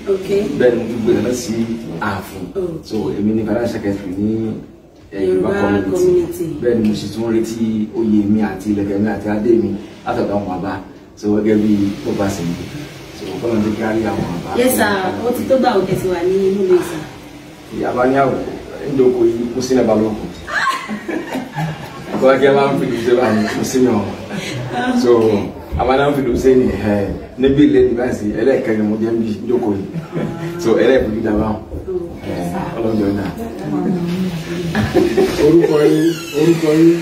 H: bẹ́ẹ̀ ni mo tún gbé náà sí ààfin so èmi ní financial secretary ní Yorùbá community bẹ́ẹ̀ ni mo sì tún retí oyè mi àti ilẹ̀kẹ̀ mi àti adé mi látọ̀dọ̀ àwọn bàbá so gẹ́gẹ́ bí tó bá sì ń bọ̀.
A: Yes sir, ó ti tó gbà ó tẹ̀sí wà ní inú ilé sir.
H: Ìyàbá ní àwọ̀ ìdókò yìí kú sínú balógun. Kọ́kẹ́ máa ń fi dùn sí bá mi kú sínú ọ̀hún. So, àbá náà ń fi dùn sí ní níbi ilé ní báyìí sí ẹlẹ́ẹ̀kẹ́rin mo jẹ́ ń bí ìdókò yìí. So, ẹlẹ́ẹ̀kú dídá bá wọn. Ọlọ́jọ́ náà.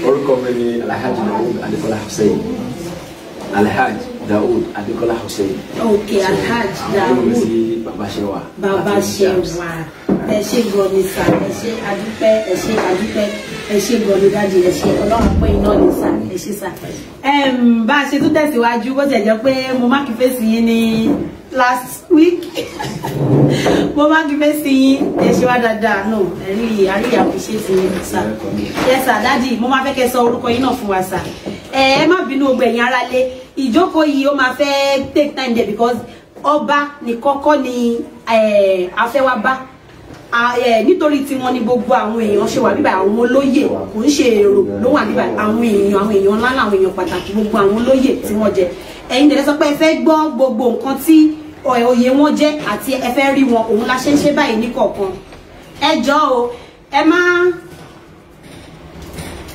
H: Orúkọ mi ni Alhaji Daoud Adekola Hussein. Alhaji Daoud Adekola Hussein.
A: Okay, Alhaji Daoud.
H: Baba Shewa.
A: Baba Shewa. Ẹ ṣé gan ni sà, ẹ ṣé adúpẹ́, ẹ ṣé gan ni dájú, ẹ ṣé Ọlọ́run pé iná ni sà, ẹ ṣé sà. Bá a ṣe tún tẹ̀síwájú bó ti ẹ̀ jẹ́ pé mo má kí fèsì yín ní last week. Mo má kí fèsì yín, ẹ ṣé wá dáadáa, no, àríyá kò ṣe sí yín sà. Yes sà, dájú, mo máa fẹ́ kẹ́ sọ orúkọ yín náà fún wa sà. Ẹ má bínú ọgbẹ̀yìn aráalé, ìjókòó yìí ó máa fẹ́ take time there because ọba ní kọ́kọ́ ni afẹ́wábá nítorí tí wọ́n ní gbogbo àwọn èèyàn ṣe wà bíbá àwọn olóyè kò ń ṣe èrò ló wà bíbá àwọn èèyàn ńlá àwọn èèyàn pàtàkì gbogbo àwọn olóyè tí wọ́n jẹ ẹ̀yin tẹ́lẹ̀ sọ pé ẹ fẹ́ gbọ́ gbogbo nǹkan tí oyè wọn jẹ́ àti ẹ fẹ́ rí wọn òun la ṣe ń ṣe báyìí ní kọ̀ọ̀kan ẹ jọ̀ọ́ o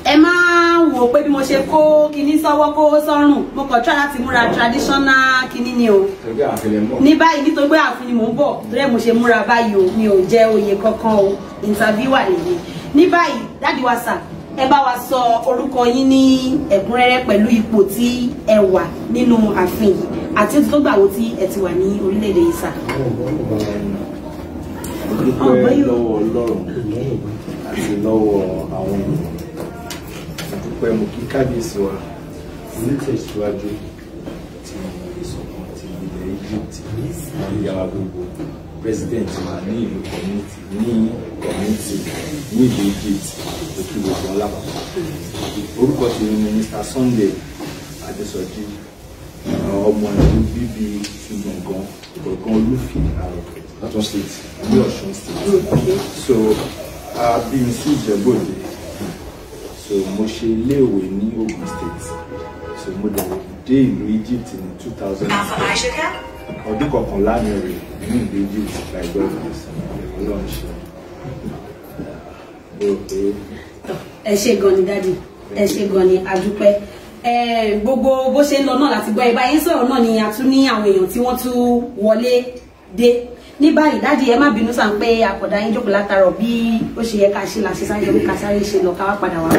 A: ẹ má wò pé bí mo ṣe kó kinní sọ́wọ́ kó sọ́rùn mo kàn try láti múra traditional kinní ni o ní báyìí nítorí pé ààfin ni mò ń bọ̀ torí ẹ̀ mo ṣe múra báyìí o mi ò jẹ oyè kankan o interview wà nìyí ní báyìí dáàdi wa sà ẹ bá wa sọ orúkọ yín ní ẹ̀kúnrẹ́rẹ́ pẹ̀lú ipò tí ẹ wà nínú ààfin yìí àti tó gbàwó tí ẹ ti wà ní orílẹ̀-èdè yìí sà.
I: dúpẹ́ lọ́wọ́ Ọlọ́run àti lọ́wọ́ àwọn pé mo kí kábíyèsí wa onítẹ̀síwájú ti ìṣọ̀kan ti ilẹ̀ Egypt àwọn ìyá wa gbogbo president wa ní ìlú community ní ìlú Egypt òkè gbogbo alápapọ̀ orúkọ ti ní Mr. Sunday Adésọjí ọmọ ìlú bíbí gbọ̀ngàn Olúfin Ọ̀tún state ní Ọ̀ṣun state so bí mi sí Ìjẹ̀bú-Òde so mo ṣe iléèwé ní Ogun State so mo dẹ̀ dé ìlú Egypt ní 2000 ọdún kọkànlá mi rè nínú ìlú Egypt by God grace Ọlọ́run ṣe
A: ẹ ṣé gan ni dádì ẹ ṣé gan ni adúpẹ́ gbogbo bó ṣe ń lọ náà láti gbọ́ ìbá yín sọ̀rọ̀ náà ni a tún ní àwọn èèyàn tí wọ́n tún wọlé dé ní báyìí dádì ẹ má bínú sàn pé àkọ̀dá yín jókòó látàrọ̀ bí ó ṣe yẹ ká ṣe là ṣe sáré ká sáré ṣe lọ ká wá padà wá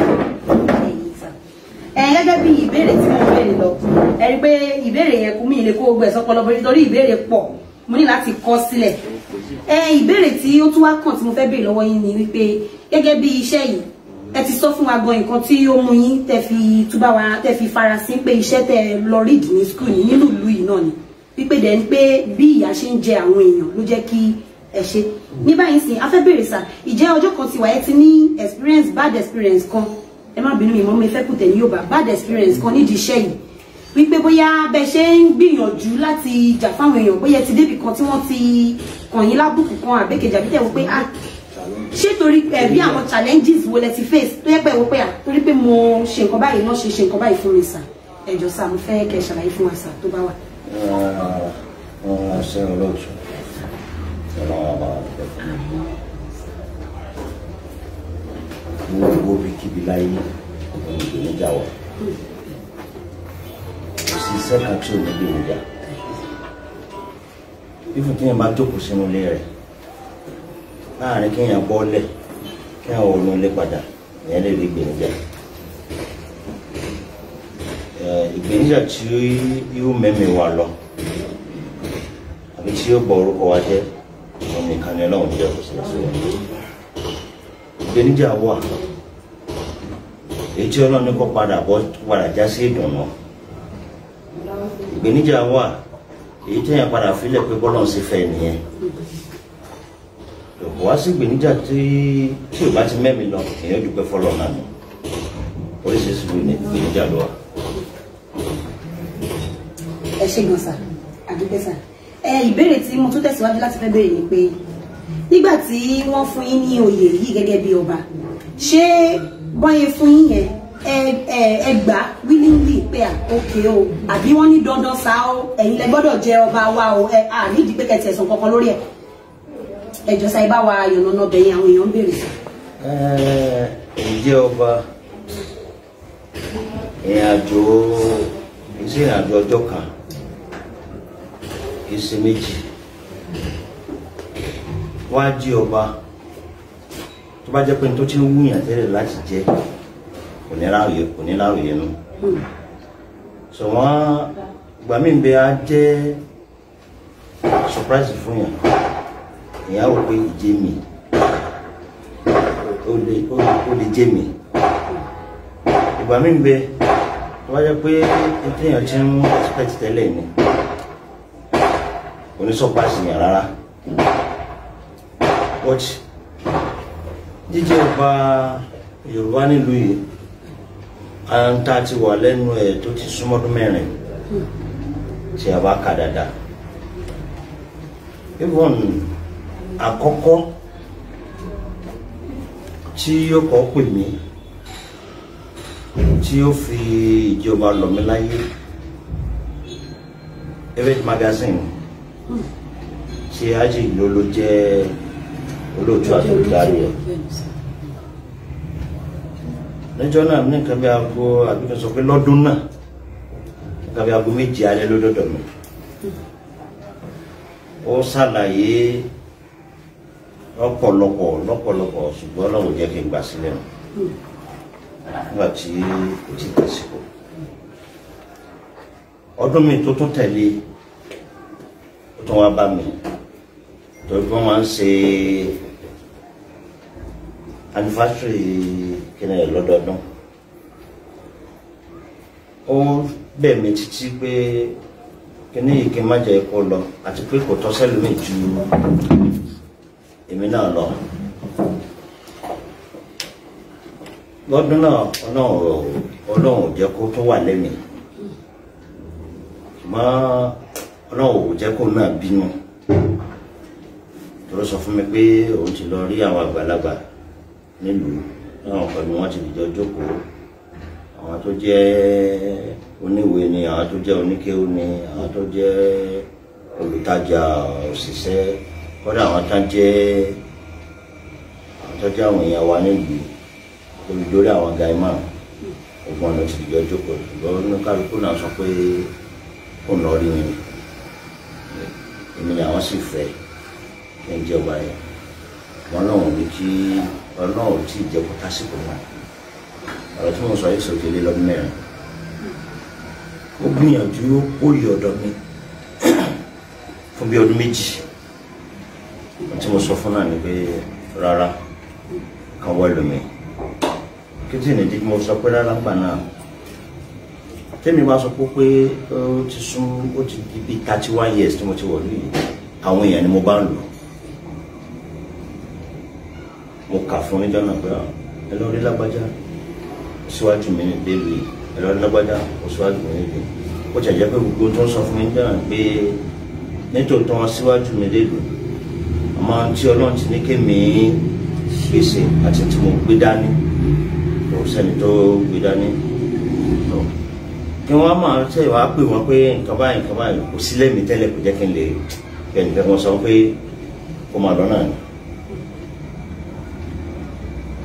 A: gẹ́gẹ́ bí ìbéèrè tí mo béèrè lọ ẹ rí pé ìbéèrè yẹn kú mí ilé kó gbẹ sọpọlọ bó nítorí ìbéèrè pọ̀ mo ní láti kọ sílẹ̀ ìbéèrè tí ó tún wá kàn tí mo fẹ́ béèrè lọ́wọ́ yín ni wípé gẹ́gẹ́ bí iṣẹ́ yìí ẹ ti sọ fún wa gan nǹkan tí ó mú yín tẹ́ fi túbà wá tẹ́ fi farasin pé iṣẹ́ tẹ́ lọ read ní school ní nínú ìlú yìí náà ni wípé dẹ̀ ni pé bí ìyà ṣe ń jẹ àwọn èèyàn ló jẹ́ kí ẹ ṣe ní báyìí sìn a fẹ́ béèrè sà ìjẹ́ ọjọ́ kan ti wà ẹ ti ní experience bad experience kan ẹ má bínú mi mọ́ mi fẹ́ kù tẹ̀ ní Yorùbá bad experience kan nídìí iṣẹ́ yìí wípé bóyá bẹ ṣe ń gbìyànjú láti jà fáwọn èèyàn bóyá ti débì kan tí wọ́n ti kàn yín lábùkù kan àbẹ́kejì àbí tẹ̀ wò pé ṣé torí bí àwọn challenges wo lẹ ti face tó yẹ pé wò pé torí pé mo ṣe nǹkan báyìí náà ṣe nǹkan báyìí fún mi sà ẹ jọ̀ọ́ sà mo fẹ́ kẹ́ ṣàlàyé fún wa sà tó bá wà.
B: ṣé olóòtú gbogbo bíkíbi láyé ìgbéníjà wà kò sí iṣẹ́ kan tí ò ní ìgbéníjà fífún tí yẹn bá jókòó sínú ilé rẹ̀ láàrin kí yẹn bọ́lẹ̀ kí yẹn wọnú ilé padà ìyẹn lè rí ìgbéníjà ìgbéníjà tí yóò mẹ́mìí wa lọ àbí tí yóò bọ orúkọ wa jẹ́ òun nìkan ni Ọlọ́run jẹ́ kò sí lọ́sọ̀rọ̀ ìgbéníjà wà èyí tí Ọlọ́run ní kó padà já sí ìdùnnú ìgbéníjà wà èyí tí èèyàn padà fílẹ̀ pé bọ́lọ̀ ń ṣe fẹ́ nìyẹn kò wá sí ìgbéníjà tí ò bá ti mẹ́mi lọ èèyàn dúpẹ́ fọlọ́ náà nù oríṣiríṣi ìgbéníjà ló wà.
A: ẹ ṣé gan sà àdúpẹ́ sà ìbéèrè tí mo tún tẹ̀síwájú láti fẹ́ béèrè ni pé nígbà tí wọ́n fún yín ní oyè yìí gẹ́gẹ́ bí ọba ṣé bọ́yẹ fún yín yẹn ẹ gbà willingly pé òkè o àbí wọ́n ní dandan sá o ẹ̀yin lẹ gbọ́dọ̀ jẹ ọba wa o nídìí pé kẹtì ẹ̀sùn kankan lórí ẹ̀ ẹjọ́ sáyé bá wa yànnàná bẹ̀yìn àwọn èèyàn ń béèrè sí.
B: ìjẹ́ ọba ìrìnàjò ọjọ́ kan kì í ṣe méjì wá jí ọba tó bá jẹ́ pé tó ti ń wúyàn tẹ́lẹ̀ láti jẹ́ kò ní láwòye nù so wọ́n gbà mí bẹ á jẹ́ surprise fún yàn ìyá wò pé ìjẹ́ mi ó lè jẹ́ mi ìgbà mí bẹ tó bá jẹ́ pé ètèyàn ti ń expect tẹ́lẹ̀ ni kò ní surprise yàn rárá but jíjẹ́ ọba Yorùbá nílùú yìí àǹtá ti wà lẹ́nu ẹ̀ tó ti súnmọ́dún mẹ́rin tí a bá kà dáadáa even àkọ́kọ́ tí yóò kọ́ pè mí tí yóò fi ìjọba lọ̀ mí láyé Evet magazine tí Haji Lolo jẹ́ olóòtú àti olùdarí ẹ̀ lọ́jọ́ náà ní nǹkan bí aago àbíkẹ́ sọ pé lọ́dún náà nǹkan bí aago méjì alẹ́ lọ́dọ̀dọ̀ mi ó ṣàlàyé lọ́pọ̀lọpọ̀ ṣùgbọ́n Ọlọ́run jẹ́ kí n gbà sílẹ̀ nígbà tí kò tí tẹ̀síkò ọdún mi tó tún tẹ̀lé ó tún wá bá mi torí wọ́n máa ń ṣe anniversary kíni ẹ̀ lọ́dọọdún ó bẹ̀ mí títí pé kíní yìí kí n má jẹ́ kó lọ àti pé kò tọ́ sẹ́lómi ju èmi náà lọ lọ́dún náà Ọlọ́run ò jẹ́ kó tó wà lẹ́mìí ṣùgbọ́n Ọlọ́run ò jẹ́ kó náà bínú tó sọ fún mi pé òun ti lọ rí àwọn àgbàlagbà nílùú àwọn pẹ̀lú wọn ti dìjọ jókòó àwọn tó jẹ́ oníwèé ni, àwọn tó jẹ́ oníkéwú ni, àwọn tó jẹ́ olùtajà òṣìṣẹ́, kódà àwọn tó jẹ́ àwọn èèyàn wa nílùú olùdórí àwọn gaima ọgbọ́n lọ sí ìjọ jókòó lọ́wọ́ ní kálukú náà sọ pé ó ń lọ rí mi èmi ni àwọn sì fẹ́ kí n jẹ́ ọba yẹn wọn náà wọ́n ní kí ọlọ́run tí ì jẹ́ kó tásìkò náà ọ̀rọ̀ tí mo sọ yìí sọ̀tẹ̀ lé lọ́dún mẹ́rin ó gbìyànjú ó yọ ọ̀dọ̀ mi fún bí ọdún méjì tí mo sọ fún náà ni pé rárá kan wọ́ ẹlòmíì kí tí nìdí mo sọ pé rárá ń gbà náà tẹ́mi bá sọ pé ó ti sún ó ti di bí 31 years tí mo ti wọ̀ lóyè àwọn èèyàn ni mo bá ń lò mo kà fún níjọ́ náà pé ẹ lọ rí lágbájá síwájú mi ní délùú yìí ẹ lọ rí lágbájá ó síwájú mi níbi ó ti jẹ́ pé gbogbo tó ń sọ fún mi níjọ́ náà pé nítòótọ́ wọn síwájú mi délùú àmọ́ tí ọlọ́run ti ní kémi gbèsè àti tí mo gbé dání kò sẹ́ni tó gbé dání kí wọ́n máa ṣe wàá pè wọ́n pé nǹkan báyìí kò sí lẹ́mìí tẹ́lẹ̀ kò jẹ́ kí n lè kẹ́nìkan wọn sọ pé kó máa lọ́nà ni.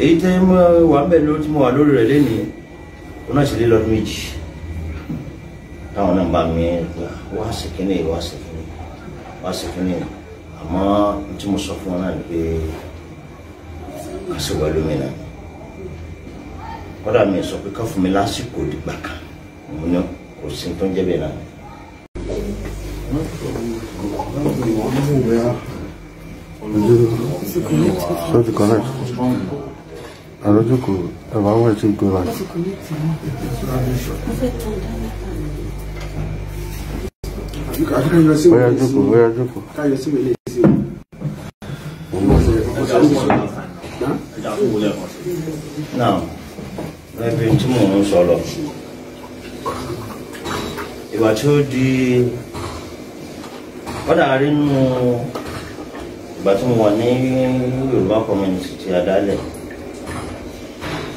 B: èyí tẹ́ wà ń bẹ̀ lórí tí mo wà lórí rẹ̀ lẹ́nìí kó náà ṣe lé lọ́dún méjì táwọn náà bá mi wá sí kínní àmọ́ tí mo sọ fún wọn náà ni pé kásìwọ́ lómìnira kódà mi sọ pé ká fún mi lásìkò dìgbà kan mo ní kò sí tó ń jẹ́ bẹ́ẹ̀ náà.
J: So to connect. Àlọ́jọ́kọ̀ ẹ̀wà wọ́n ẹ̀ tí ń gbọ́ra. Bóyá jókòó.
C: Káyọ̀ sí ilé ìsí
B: náà ẹbí tí mò ń sọ̀rọ̀ ìwà tí ó di ọ̀dà rí nínú ìgbà tí mo wà ní Yorùbá community ti adálẹ̀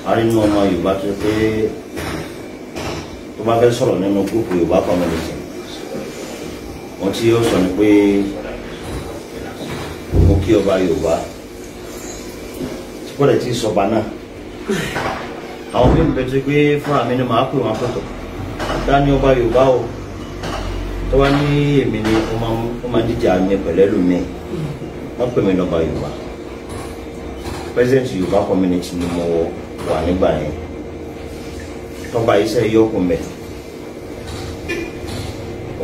B: a rí nínú ọmọ Yorùbá tó pé tó bá fẹ́ sọ̀rọ̀ nínú gúúpù Yorùbá community wọ́n tí ó sọ ni pé mo kí ọba Yorùbá tí kò lè ti sọba náà àwọn bí mo bẹ tó gbé fúnra mi ni màá pè wọn pẹ̀tọ̀ dání ọba Yorùbá o tó wá ní èmi ni ó máa díjà mi pẹ̀lẹ́ lómi wọ́n pè mí lọ́ba Yorùbá president Yorùbá community ni mo wà nígbà yẹn tọ́ba iṣẹ́ yọkùn mẹ́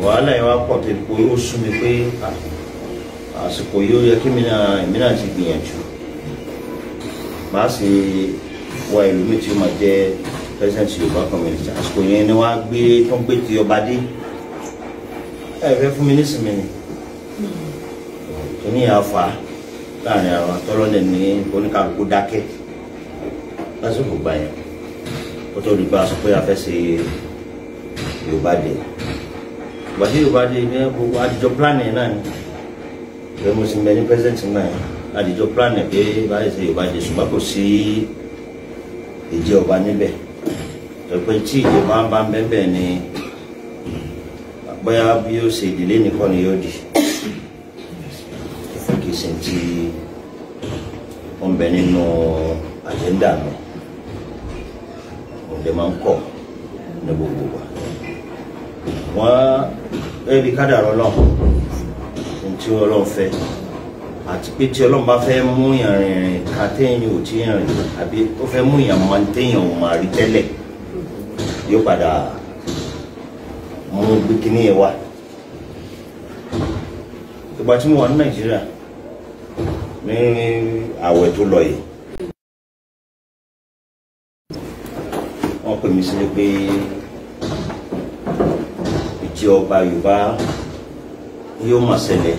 B: wàhálà yẹn wá pọ̀ tó ipò yóò sún mi pé àsìkò yóò yẹ kí èmi náà ti gbìyànjú màá sì wá ìlú mi tí ó máa jẹ́ president Yorùbá community àsìkò yẹn ni wọ́n á gbé tó ń gbé ti ọba dé ẹ fẹ́ fún mi nísìnyí ni kìíní àfa láàrin àwọn tọ́lọ́lẹ̀ ní oníkàkú dákẹ́ lásìkò gbà yẹn kó tó di bá a sọ pé a fẹ́ ṣe Yorùbá dé gbàdé Yorùbá dé ní gbogbo àdìjọ plánì náà ni ìwé mo sì ń bẹ ní president náà àdìjọ plánì pé báyìí ṣe Yorùbá dé ṣùgbọ́n kò sí ìjẹ ọba níbẹ̀ tó pé tí ìjọba bá ń bẹ́ẹ̀ ni bóyá bí ó ṣe ìdílé nìkan ni yóò di fún kìí ṣe tí ó ń bẹ nínú àjẹ́ndà mi òun lè máa ń kọ̀ ní gbogbo wa wọ́n ẹbí kádàrá Ọlọ́run tí Ọlọ́run fẹ́ àti pé tí Ọlọ́run bá fẹ́ mú yàn rìnrìn ká téèyàn ò tí yàn rìn àbí ó fẹ́ mú yàn máa téèyàn ò máa rí tẹ́lẹ̀ yóò padà mú gbé kíní yẹn wá ìgbà tí mo wà ní Nàìjíríà ní àwẹ̀ tó lọ yìí wọ́n pè mí sílé pé ìjẹ ọba Yorùbá yóò máa ṣẹlẹ̀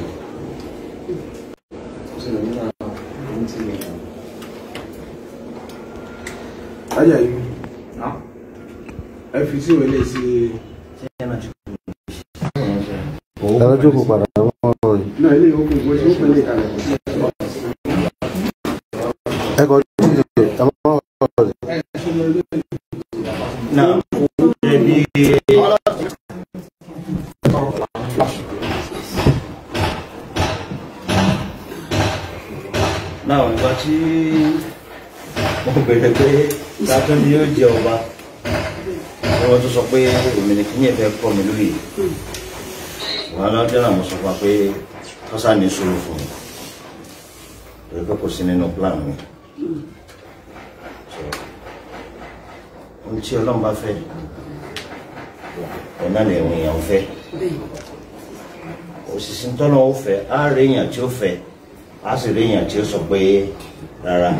C: ayà yìí ẹ fi sí ìwé lè sí
J: Àlọ́jọ́kọ̀ padà wọ́n rọ̀ yìí.
C: náà ilé ìwé kò ṣe ó pẹ̀lú ìkàlẹ̀
J: Ẹ̀kọ́ tí ó ṣe àmọ́ ọ̀rọ̀ rẹ̀.
B: Now, now, ìgbà tí mo bẹ̀rẹ̀ pé látọ́ ni yóò jẹ ọba wọ́n tó sọ pé èmi ni kí ní ẹ̀fẹ́ kọ́ mi lóye wọ́n lọ́jọ́ náà mo sọ fún wa pé kọ́sà ní sùúrù fún mi torí pé kò sí nínú plan mi ohun tí Ọlọ́run bá fẹ́ ọ̀nà ni ẹ̀wọ̀n èèyàn fẹ́ òṣìṣẹ́ tọ́nà ó fẹ́ á rí èèyàn tí ó fẹ́ á sì rí èèyàn tí ó sọ pé rárá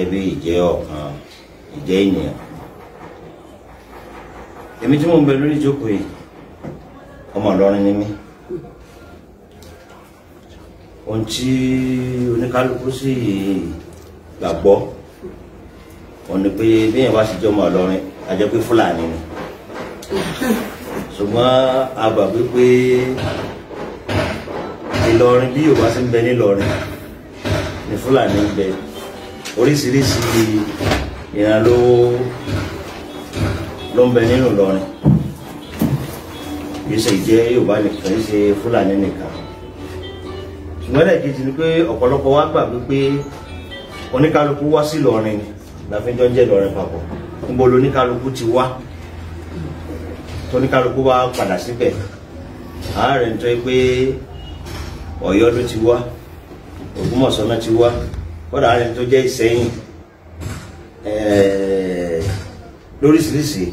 B: ẹbí ìjẹ́ ọ̀kan ìjẹ́ ènìyàn èmi tí mo ń bẹ lórí ìjókòó yìí ọmọ Ìlọrin ni mí ohun tí oníkálukú sì gbàgbọ́ òun ni pé bí èèyàn bá sì jẹ́ ọmọ Ìlọrin a jẹ́ pé Fúlàní ni ṣùgbọ́n a gbà pé Ìlọrin bí Yorùbá sì ń bẹ ní Ìlọrin ni Fúlàní ń bẹ oríṣiríṣi ìran ló ń bẹ nínú Ìlọrin kìí ṣe ìjẹ́ Yorùbá nìkan kìí ṣe Fúlàní nìkan ṣùgbọ́n lẹ́ẹ̀kejì ni pé ọ̀pọ̀lọpọ̀ wa gbà pé oníkálukú wá sí Ìlọrin ni láfíjọ́ jẹ́ Ìlọrin papọ̀ níbo lóníkálukú ti wá tóníkálukú wá padà síbẹ̀ ààrẹ ń tọ́ pé Ọ̀yọ́ ló ti wá Ògbómọ̀ṣọ́ náà ti wá kọ́dà ààrẹ tó jẹ́ Ìṣẹ́yìn lóríṣiríṣi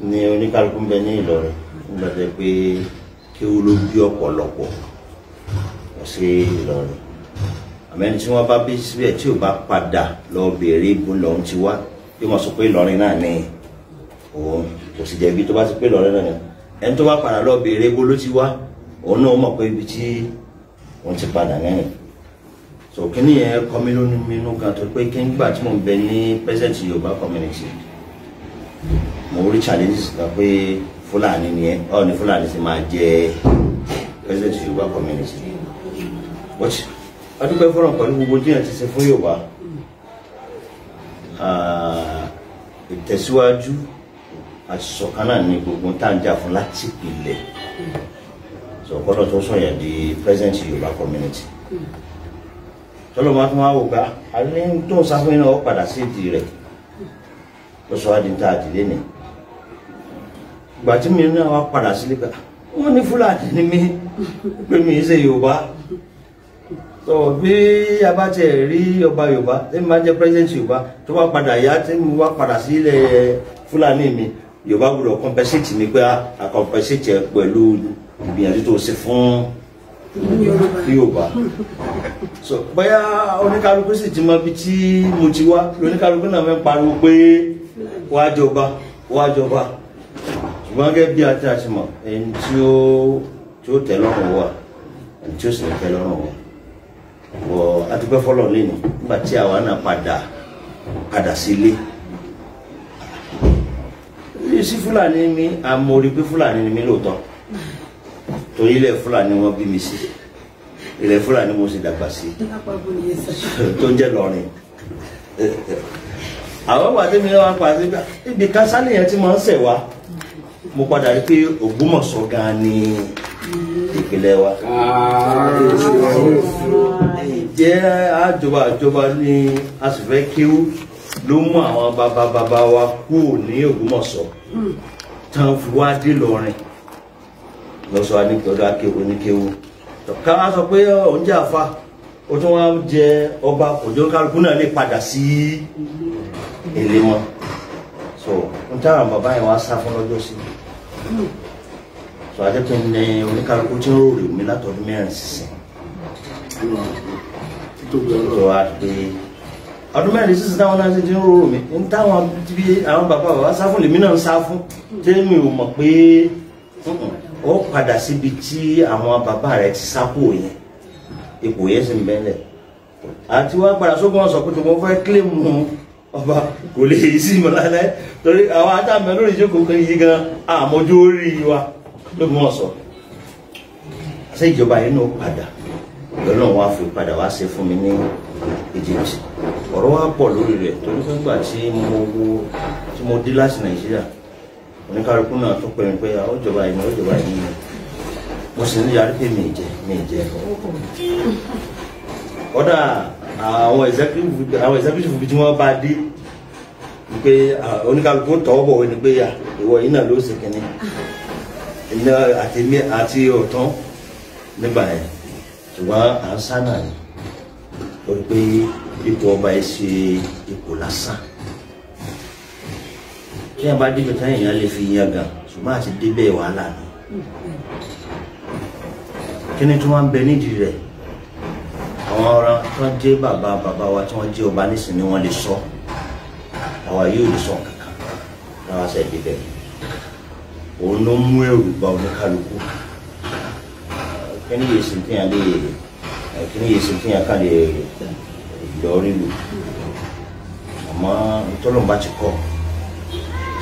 B: ni oníkálukú ń bẹ ní Ìlọrin nígbàtẹ́ pé kí ó ló bí ọ̀pọ̀lọpọ̀ lọ sí Ìlọrin àmẹ́ni tí wọ́n bá bí síbẹ̀ tí ò bá padà lọ bèèrè ibo lòun ti wá bí wọ́n sọ pé Ìlọrin náà ní òun kò sì jẹ̀bi tó bá ti pé Ìlọrin náà ní ẹni tó bá padà lọ bèèrè ibo ló ti wá òun náà mọ̀ pé ibi tí wọ́n ti padà nẹ́yìn so kí ni yẹn kọ́ mi lónìí nínú kan tó pé kí n gbà tí mo ń bẹ ní present Yorùbá community mo rí challenges kan pé Fúlàní ni ẹ ọ ní Fúlàní sì máa jẹ president Yorùbá community but adúpẹ́ fọ́nà pẹ̀lú gbogbo díẹ̀ ti ṣe fún Yorùbá ìtẹ̀síwájú àti ṣọ̀kan náà ní gbogbo tá à ń jà fún láti ìpìlẹ̀ sọ̀kọ́dọ̀ tó sọ̀yà di president Yorùbá community tọ́lọ́ máa tún wá wò gbá alẹ́ tó ń sáfún iná ó padà sí ìdí rẹ̀ ló sọ wá di tá a dìde nìyí ìgbà tí mi náà wá padà sílé pé wọ́n ní Fúlàní ni mí pé mi ṣe Yorùbá tó bí a bá tẹ̀ rí ọba Yorùbá tí mo máa jẹ́ president Yorùbá tó bá padà yá tí mo wá padà sílẹ̀ Fúlàní mi Yorùbá gbọ́dọ̀ compensate mi pé a compensate pẹ̀lú ìgbìyànjú tó ṣe fún Yorùbá so bóyá oníkálukú sì ti mọ bí tí mo ti wá oníkálukú náà fẹ́ pariwo pé wá jọba ṣùgbọ́n gẹ́gẹ́ bí a ti àṣìmọ̀ ẹni tí ó tẹ́ lọ́rùn wà ẹni tí ó sì tẹ́ lọ́rùn wà wọ adúpẹ́ fọ́lọ̀ lẹ́nu nígbà tí àwa náà padà sílé sí Fúlàní mi àmórí pé Fúlàní ni mi lóòótọ́ torí ilẹ̀ Fúlàní wọ́n bí mi sí ilẹ̀ Fúlàní mo sì dàgbà sí tó ń jẹ́ Ìlọrin àwọn pàdé mi wá pàdé ibi kan sálẹ̀ yẹn tí mo ń ṣẹ̀ wá mo padà rí pé Ògbómọ̀ṣọ́ gan ni ìpínlẹ̀ wa jẹ́ àjọba ní a sì fẹ́ kíw ló mú àwọn bàbá wa kúrò ní Ògbómọ̀ṣọ́ tán fi wá dé Ìlọrin lọ́sọ̀ wa nítorí akéwò ní kéwò ká wá sọ pé òun jẹ́ àfa ó tún wá jẹ ọba òjò kálukú náà lè padà sí ilé mọ́ so n táwọn bàbá yẹn wá sá fún lọ́jọ́ sí so adẹ́pẹ́ ní oníkálukú tí ń rò rè mí látọdún mẹ́rin sísìn tó wá pé ọdún mẹ́rin sísìn táwọn náà ti ń rò mí n táwọn bí àwọn bàbá sá fún lèmi náà ń sá fún tẹ́mi ò mọ̀ pé ó padà síbi tí àwọn bàbá rẹ̀ ti sá kúrò yẹn ipò yẹn sì ń bẹ́lẹ̀ àti wá padà sógun ọ̀sọ̀ pé tó mọ́ fẹ́ kílèmù ọba kò lè yí sí ìmọ̀ láìláì torí àwọn adáàmẹ́ lórí ìjókòó kan yí gan àmójú orí wa lógun ọ̀sọ̀ ṣé ìjọba yìí náà padà lọ́nà wá fi padà wá ṣe fún mi ní Egypt ọ̀rọ̀ wá pọ̀ lórí rẹ̀ torí fún ìgbà tí mo wo tí mo dé láti Nàìjíríà oníkálukú náà tó pè mí pé ó jọba yìí ó jọba yìí mo sì ní yàrá pé mi jẹ kódà àwọn executive bí tí wọ́n bá dé pé oníkálukú tọwọ́ bọ̀ wọ́n ni pé ìwọ yìí náà ló ṣe kínní àti ọ̀tán nígbà yẹn ṣùgbọ́n à ń sá náà ni lórí pé ipò ọba yìí ṣe ipò lásán tí a bá débi tán èèyàn lè fi yan gan ṣùgbọ́n àti débẹ̀ wàhálà ni kí ni tí wọ́n ń bẹ nídìí rẹ̀ àwọn ọ̀rọ̀ tí wọ́n jẹ́ bàbá wa tí wọ́n jẹ́ ọba nísìnyí wọ́n lè sọ àwa yóò lè sọ kankan láwa ṣe débẹ̀ òun ló mú ẹrù bá oníkálukú kí ni yèsì tí yàn ká lè lọ rí lu àmọ́ ìtọ́lọ́mùbá ti kọ́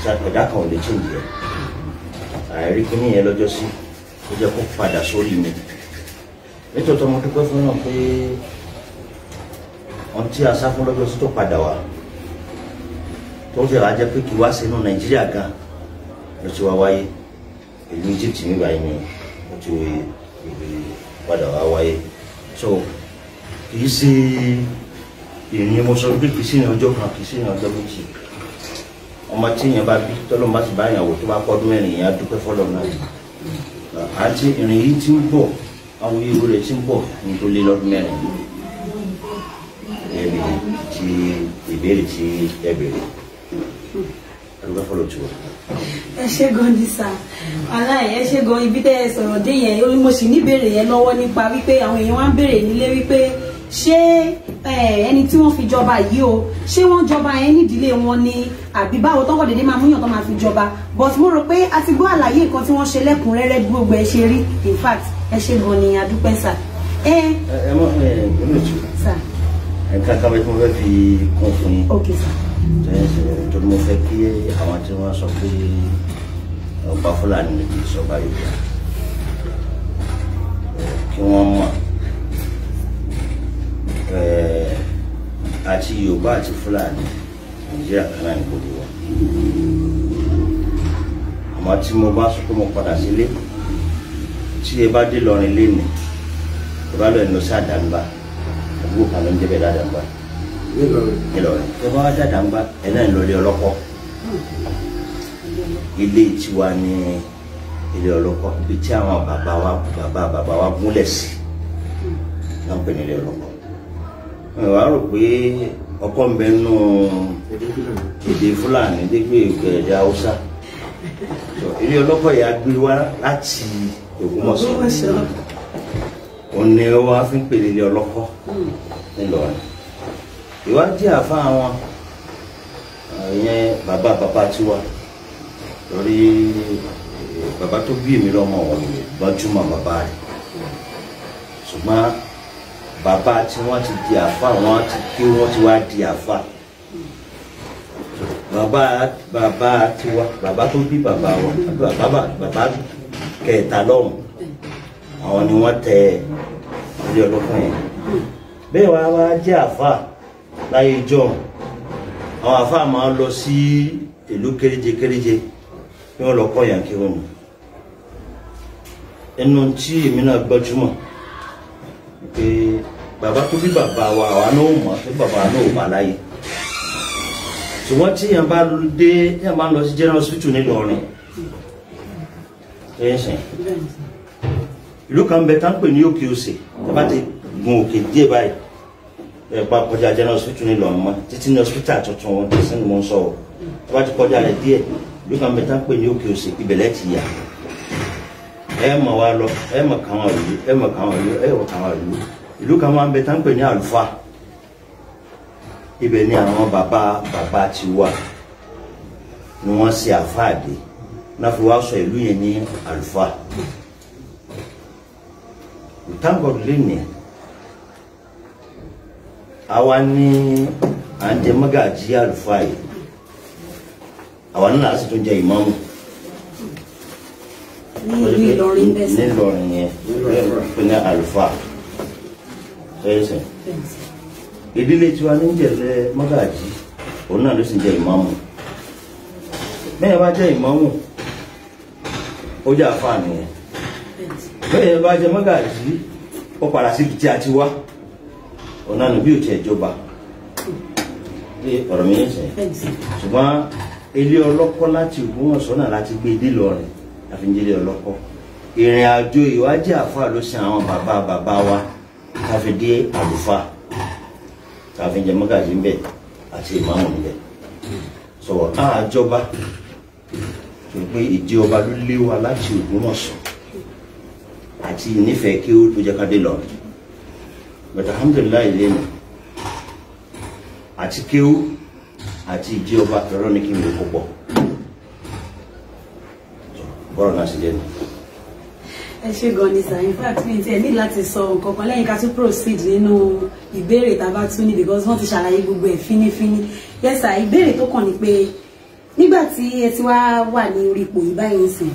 B: ẹ̀dá kan ò lè change ẹ̀ àìrí kí ní yẹn lọ́jọ́ sí ó jẹ́ kó padà sórí mi nítorí mo dúpẹ́ fún náà pé ohun tí a sá fún lọ́jọ́ sí tó padà wá tó ń tẹ̀wá jẹ́ pé kí wá sínú Nàìjíríà gan ló ti wá wáyé ìlú Egypt nígbà yìí ni ó ti padà wá wáyé so kì í ṣe ìrìn mo sọ pé kì í sí ní ọjọ́ kan kì í sí ní ọjọ́ méjì ọmọ tí yẹn bá bí tọ́lọ́ bá ti bá yàn wò tó bá pọ́dún mẹ́rin yẹn á dúpẹ́ fọ́lọ́ náà àti ìrìn yìí ti ń bọ̀ àwọn ìwé rẹ̀ ti ń bọ̀ ní tó lé lọ́dún mẹ́rin ẹ̀rí ti ìbéèrè tí ẹ béèrè dúpẹ́ fọ́lọ́ tí wọ́n.
A: ẹ ṣé gan ni sà aláì ẹ ṣé gan ibi tẹ́ ẹ sọ̀rọ̀ dé yẹn mo sì ní béèrè yẹn lọ́wọ́ nípa wípé àwọn èèyàn wá ń béèrè nílé wípé ṣé ẹni tí wọ́n fi jọba yìí o ṣé wọ́n jọba yẹn nídìílé wọn ni àbí báwo tọ́kọ̀ dédé máa múyàn tó máa fi jọba but mo rò pé a ti gbọ́ àlàyé nǹkan tí wọ́n ṣe lẹ́kùnrẹ́rẹ́ gbogbo ẹ ṣe rí in fact ẹ ṣé gan ni adúpẹ́ sà.
B: ẹ mọ ẹ kankan bẹ tí mo fẹ́ fi kún fún yín.
A: ok sà.
B: torí mo fẹ́ kí àwọn tí wọ́n sọ pé ọba Fúlàní ni kì í sọba Yorùbá kí wọ́n mọ̀ àti Yorùbá àti Fúlàní Nàìjíríà kan náà ní gbogbo wa àmọ́ tí mo bá sọ pé mo padà sílé tí ẹ bá dé lọrin léni ẹ bá lọ ẹnu sí Àdàngbá àdúgbò kan ló ń jẹ́ bẹ́ẹ̀ Àdàngbá Ìlọrin ẹ bá wá Àdàngbá ẹ náà ń lọ ilé ọlọ́kọ́ ilé tiwa ní ilé ọlọ́kọ́ ibi tí àwọn bàbá wa gúnlẹ̀ sí náà ń pè ní ilé ọlọ́kọ́ wà á rò pé ọkọ ń bẹ nù èdè Fúlàní dégbé èdè Haúsá ilé ọlọ́kọ̀ yà gbé wá láti Ògbómọ̀ṣọ́ òun ni ó wá fi ń pè ilé ọlọ́kọ̀ ńlọrin ìwádìí àfa àwọn ìyẹn bàbá tiwa lórí bàbá tó bí èmi lọ́mọ wọn gbọ́njúmọ̀ bàbá rẹ̀ ṣùgbọ́n bàbá tí wọ́n ti di àfa wọ́n ti kí wọ́n ti wá di àfa bàbá tiwa bàbá tó bí bàbá wọn bàbá kẹta lọ́hùn àwọn ni wọ́n tẹ ilé ọlọ́kàn yẹn bẹ́ẹ̀ wá jẹ́ àfa láyé ìjọ àwọn àfa máa lọ sí ìlú kéréje kí wọ́n lọ kọ́ yàn kí wọ́n mú ẹnu tí èmi náà gbọ́júmọ̀ pé bàbá tó bí bàbá wa àwa náà mọ̀ pé bàbá náà ò bá láyé ṣùgbọ́n tí yàn bá lọ sí general hospital nílọrin ẹ̀yẹ́sìn ìlú kan bẹ tá ń pè ní Òkè Òsè ẹ bá ti gun òkè díẹ̀ báyìí ẹ bá kọjá general hospital nílọrin mọ́ títí ní hospital tuntun wọn tí sínú mọ́ ń sọ̀rọ̀ ẹ bá ti kọjá rẹ̀ díẹ̀ ìlú kan bẹ tá ń pè ní Òkè Òsè ibẹ̀lẹ̀ ti yà ẹ mọ̀ wá lọ ẹ mọ̀ kàwọn ìlú ìlú kan máa ń bẹ tá ń pè ní Àlùfáà ibẹ̀ ni àwọn bàbá ti wà ni wọ́n ṣe àfáàdé náà fi wá sọ ìlú yẹn ní Àlùfáà ìtàǹgọ̀dù lẹ́nìí àwa ní à ń jẹ mọ́gàjí Àlùfáà yìí àwa náà sì tún jẹ ìmáàmù nílọrin yẹn pé ní Àlùfáà ẹ̀sìn ìdílé tiwa ní jẹ̀lẹ̀ mọ́gàjí òun náà ló sì jẹ ìmáàmù bẹ́ẹ̀ bá jẹ́ ìmáàmù ó jẹ́ àfáà nìyẹn bẹ́ẹ̀ bá jẹ́ mọ́gàjí ó padà sí tí a ti wá ọ̀nà nù bí ò tiẹ̀ jọba ọ̀rọ̀ mi ń sìn ṣùgbọ́n ilé ọlọ́kọ́ láti Ògbómọ̀ṣọ́ náà láti gbé dé Ìlọrin àfi ń jẹ́ ilé ọlọ́kọ́ ìrìn àjò ìwádìí àfáà ló sin àwọn bàbá wa káfi dé àlùfáà káfi jẹ́ mọ́gàjí ń bẹ̀ àti ìmáàmù ń bẹ̀ sọ̀rọ̀ àjọba tó pé ìdí ọba ló lé wa láti Ògbómọ̀ṣọ́ àti ìnífẹ̀ẹ́ kí ó tó jẹ́ ká dé lọ but alhamdulilayi lẹ́nu àti kí ó àti ìdí ọba lọ́rọ́ ní kí n lè púpọ̀ bọ́rọ̀ náà sì lẹ́nu.
A: ẹ ṣe gan ni sir, in fact mi ti ẹ ní láti sọ nǹkan kan lẹ́yìn ká tún proceed nínú ìbéèrè tá a bá tún ní because wọ́n ti ṣàlàyé gbogbo ẹ̀ fínífíní. Yes sir, ìbéèrè tó kàn ní pé nígbà tí ẹ ti wá wà ní orí ipò yìí báyìí sìn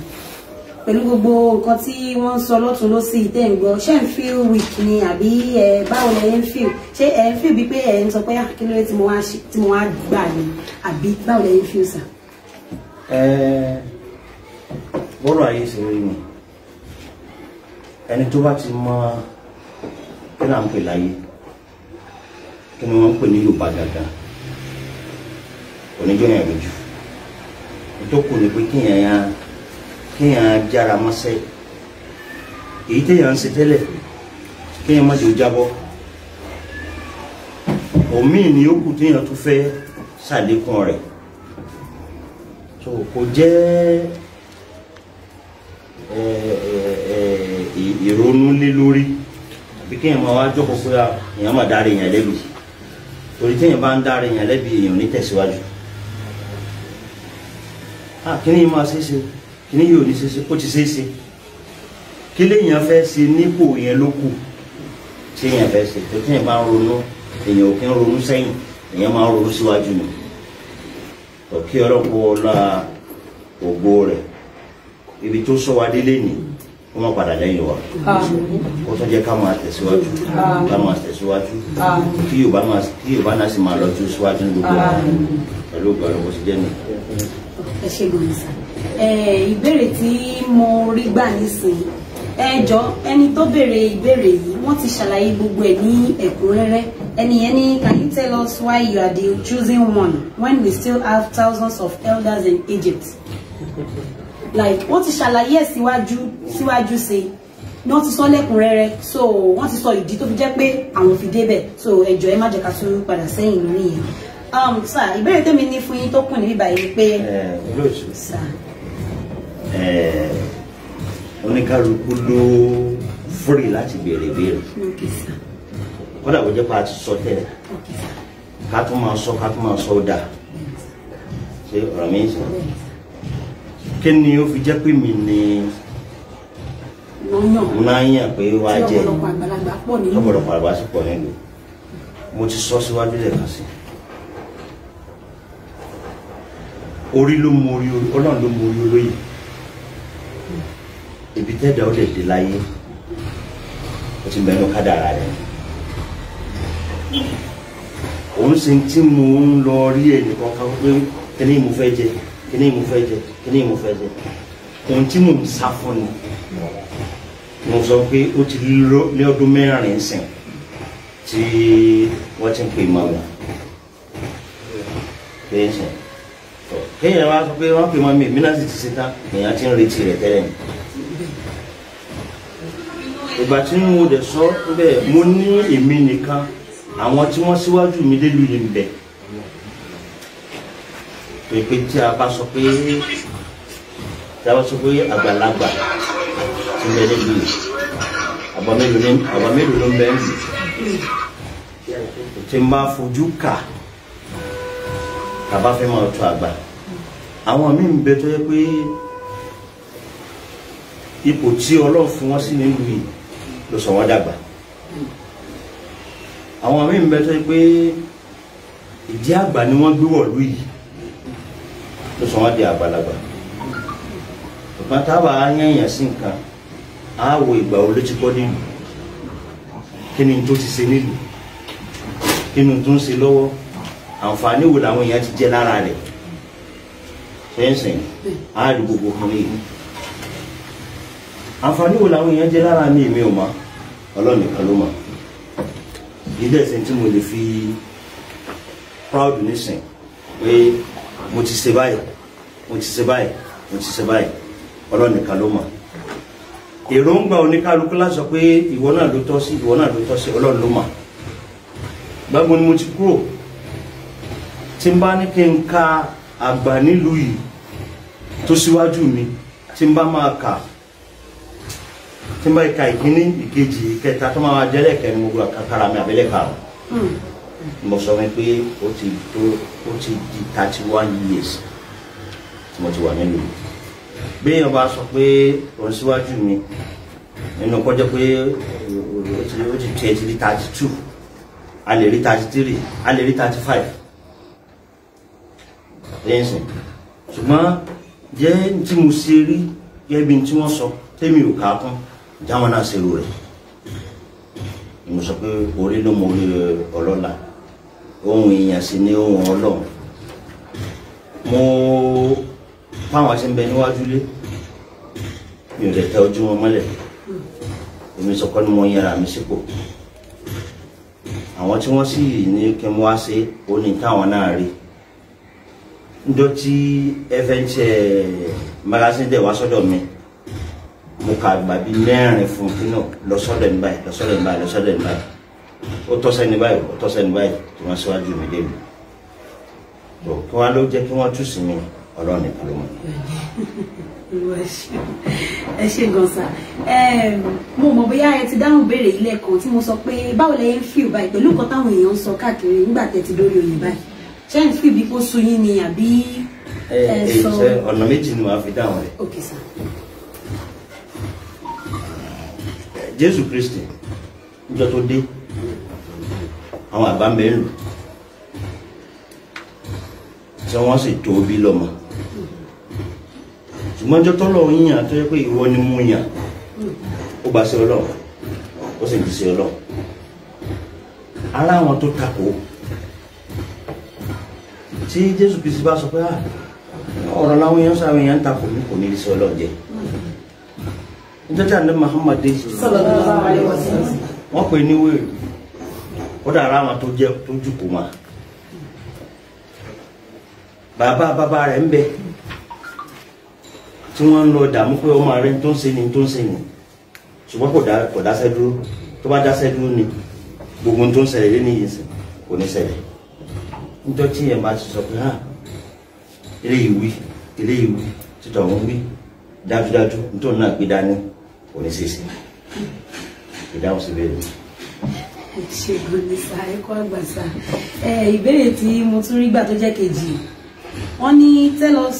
A: pẹ̀lú gbogbo nǹkan tí wọ́n ń sọ lọ́tún lọ́sí ìtẹ́ ń gbọ́ ṣé ń feel weak ni àbí báwo lẹ ń feel ṣé ẹ ń feel bíi pé ẹ ń sọ pé kí ló dé tí mo wá gbà ni àbí báwo lẹ ń feel sir.
B: bọ́rọ̀ ayé ṣe rí mi ẹni tó bá ti mọ kí náà ń pè láyé kí ni wọ́n ń pè ní Yorùbá gàgà oníjọ́ yẹn lójú tó kù ní pé kíyàn jára mọ́sẹ́ èyí téèyàn ń ṣe tẹ́lẹ̀ kíyàn má jẹ́ ó jábọ́ òmíì ni ó kù téèyàn tún fẹ́ ṣàlékún rẹ̀ so kò jẹ́ ìrònú lé lórí àbí kíyàn máa wá jókòó pé èèyàn máa dáre èèyàn lẹ́bi torí téèyàn bá ń dáre èèyàn lẹ́bi èèyàn ní tẹ̀síwájú kíní máa ṣeéṣe kíní yóò ní ṣeéṣe ó ti ṣeéṣe kí léèyàn fẹ́ ṣe nípò yẹn ló kù tí èèyàn fẹ́ ṣe tó téèyàn bá ń ronú èèyàn ò kí ń ronú sẹ́yìn èèyàn máa ń ronú síwájú ni kí ọlọ́pọ̀ ọlá ògo rẹ̀ ibi tó sọ wa délé ni wọ́n máa padà lẹ́yìn wa kó tó jẹ́ ká máa tẹ̀síwájú kí Yorùbá náà sì máa lọ tó síwájú ní gbogbo pẹ̀lú ògbà lọ́wọ́ sí jẹ́ nù.
A: ẹ ṣe gbọ́n sá ìbéèrè tí mo rí gbà nísìnyí ẹ jọ ẹni tó béèrè ìbéèrè yìí wọ́n ti ṣàlàyé gbogbo ẹ̀ ní ẹ̀kúnrẹ́rẹ́ ẹni yẹn ní can you tell us why you are the choosing one when we still have thousands of elders in Egypt like wọ́n ti ṣàlàyé ẹ̀ síwájú sí ni wọ́n ti sọ lẹ́kùnrẹ́rẹ́ so wọ́n ti sọ ìdí tó fi jẹ́ pé àwọn fi débẹ̀ so ẹ jọ ẹ má jẹ́ ká tún padà sẹ́yìn lórí yẹn. Sir, ìbéèrè tèmi ní fún yín tó kù níbí báyìí pé
B: oníkálukú ló fúri láti béèrè béèrè kódà kó jẹ́ pé a ti sọ tẹ́lẹ̀ ká tún máa sọ dà ṣé ọ̀rọ̀ mi sọ kí ni ó fi jẹ́ pé mi ni náà yàn pé wá jẹ́ ọ̀pọ̀lọpọ̀ àgbà sí pọ̀ nílùú mo ti sọ síwájú lẹ́ẹ̀kan sí orí ló mú orí Ọlọ́run ló mú orí olóyè ibi tẹ́dà ó lè dé láyé ó ti mẹ́nu kádàrá rẹ̀ òun sì tí mo ń lọ rí ẹnìkan kan pé kíní mo fẹ́ jẹ kíní mo fẹ́ jẹ kíní mo fẹ́ jẹ ohun tí mo ń sá fún ni mo sọ pé ó ti lé ọdún mẹ́rin sìn tí wọ́n ti ń pè mọ́ wọn pé ń sìn kéèyàn wá sọ pé wọ́n pè mọ́ mi náà sì ti ṣe tán èèyàn ti ń retí rẹ̀ tẹ́lẹ̀ ni ìgbà tí mo dẹ̀ sọ bẹ́ẹ̀ mo ní èmi nìkan àwọn tí wọ́n síwájú mi délùú yìí ń bẹ pé tí a bá sọ pé àgbàlagbà ti ń bẹ nílùú yìí àbá mélòó ló ń bẹ nílùú tí n bá fojú kà tàbá fẹ́ máa tó àgbà àwọn míì ń bẹ tó yẹ pé ipò tí Ọlọ́run fún wọn sí nílùú yìí ló sọ wọ́n dàgbà àwọn míì ń bẹ tó yẹ pé ìdí àgbà ni wọ́n gbé wọ̀lú yìí ló sọ wọ́n di àgbàlagbà ṣùgbọ́n táwa yẹ̀yàn sí nǹkan á wo ìgbà wo ló ti kọ́ nílùú kí ni tó ti ṣe nílùú kí ni tó ń ṣe lọ́wọ́ àǹfààní wo làwọn èèyàn ti jẹ lára rẹ̀ sẹ́yìn á rí gbogbo kan ní ìlú àǹfààní wo làwọn èèyàn jẹ́ lára ní èmi ò mọ̀ Ọlọ́run nìkan ló mọ̀ ìdí ẹ̀sìn tí mo lè fi proud nísìn pé mo ti ṣe báyìí mo ti ṣe báyìí mo ti ṣe báyìí Ọlọ́run nìkan ló mọ̀ èròǹgbà oníkálukú láti sọ pé ìwọ náà ló tọ́ sí ìwọ náà ló tọ́ sí Ọlọ́run ló mọ̀ gbàgbọ́ ni mo ti kúrò tí n bá ní kí n ka àgbà nílùú yìí tó síwájú mi tí n bá máa kà tí n bá ka ìkíní ìkejì ìkẹta tó máa jẹ́ lẹ́kẹ̀ẹ́ ní gbogbo àkàkàrà mi àbẹ́lẹ̀ karùn-ún mo sọ pé ó ti di 31 years tí mo ti wà nílùú bí èèyàn bá sọ pé òun síwájú mi nínú kọjá pé ó ti tiẹ̀ ti di 32 a lè rí 33 a lè rí 35 lẹ́yìn sìn ṣùgbọ́n jẹ́ tí mo ṣe rí gẹ́bí tí wọ́n sọ tẹ́mi ò ká kún jáwọn náà ṣe rò rẹ̀ mo sọ pé orí ló mọ orí ọlọ́lá ohun èèyàn sì ní ohun Ọlọ́run mo fáwọn tí ń bẹ níwájú lé mi ò lè tẹ ojú wọn mọ́lẹ̀ èmi sọ pé ni mo yẹra mi sípò àwọn tí wọ́n sì ní kí wọ́n wá ṣe ó ní káwọn náà rí njọ tí ẹfẹ̀ǹtẹ̀ magazine dẹ̀ wá sọ́dọ̀ mi mo kà gbàbí mẹ́rin fún kínú lọ́sọ́dọ̀ ní báyìí lọ́sọ́dọ̀ ní báyìí lọ́sọ́dọ̀ ní báyìí ó tọ́sẹ̀ ní báyìí ó tọ́sẹ̀ ní báyìí tí wọ́n síwájú mi débi tó kí wọ́n ló jẹ́ kí wọ́n tú sí mi Ọlọ́run nìkan ló mọ̀.
A: ẹ ṣe gan sa mo mọ̀ bóyá ẹ ti dáhùn béèrè ilé kan tí mo sọ pé báwo lẹ ń feel báyìí pẹ̀lú nǹkan táwọn èèyàn ń sọ káàkiri nígbà tẹ́ ti dórí oyè báyìí ṣé ń fi bí kó sú yín ni àbí
B: sọ ọ̀nà méjì ni màá fi dáhùn rẹ̀.
A: Okay sir.
B: Jésù Kristi níjọ́ tó dé àwọn àgbà ń bẹ ń lò tí wọ́n sì tó bí lọ́mọ ṣùgbọ́n ọjọ́ tó lọ́wọ́ yíyàn tó yẹ pé ìwọ ni mú yàn ó bá sí Ọlọ́run ó sì ń sí Ọlọ́run ara àwọn tó takò tí Jésù Kristi bá sọ pé ọ̀rọ̀ láwọn èèyàn sọ àwọn èèyàn ń takò ní kò ní sí Ọlọ́run jẹ nítorí àná Muhammad dé
A: Sallallahu alaihi wasallam
B: wọ́n pè ní wèrè ó dára àwọn tó jẹ́ tó jùkú ma bàbá rẹ̀ ń bẹ tí wọ́n ń lọ dààmú pé ọmọ rẹ̀ tó ń ṣe ni ṣùgbọ́n kò dáṣẹ́ dúró tó bá dáṣẹ́ dúró ni gbogbo tó ń ṣẹlẹ̀ lé ní ìyẹnsìn kò ní ṣẹlẹ̀ níjọ́ tí ẹ̀ máa ti sọ pé eléyìí wí títọ̀ wọn wí dájúdájú nítorí náà gbé dání kò ní ṣe sí ìdáhùn sí bẹ́ẹ̀ ni.
A: ṣègùn ní sá ẹ̀kọ́ àgbà sá ìbéèrè tí mo tún rí gbà tó jẹ́ kejì wọ́n ní tell us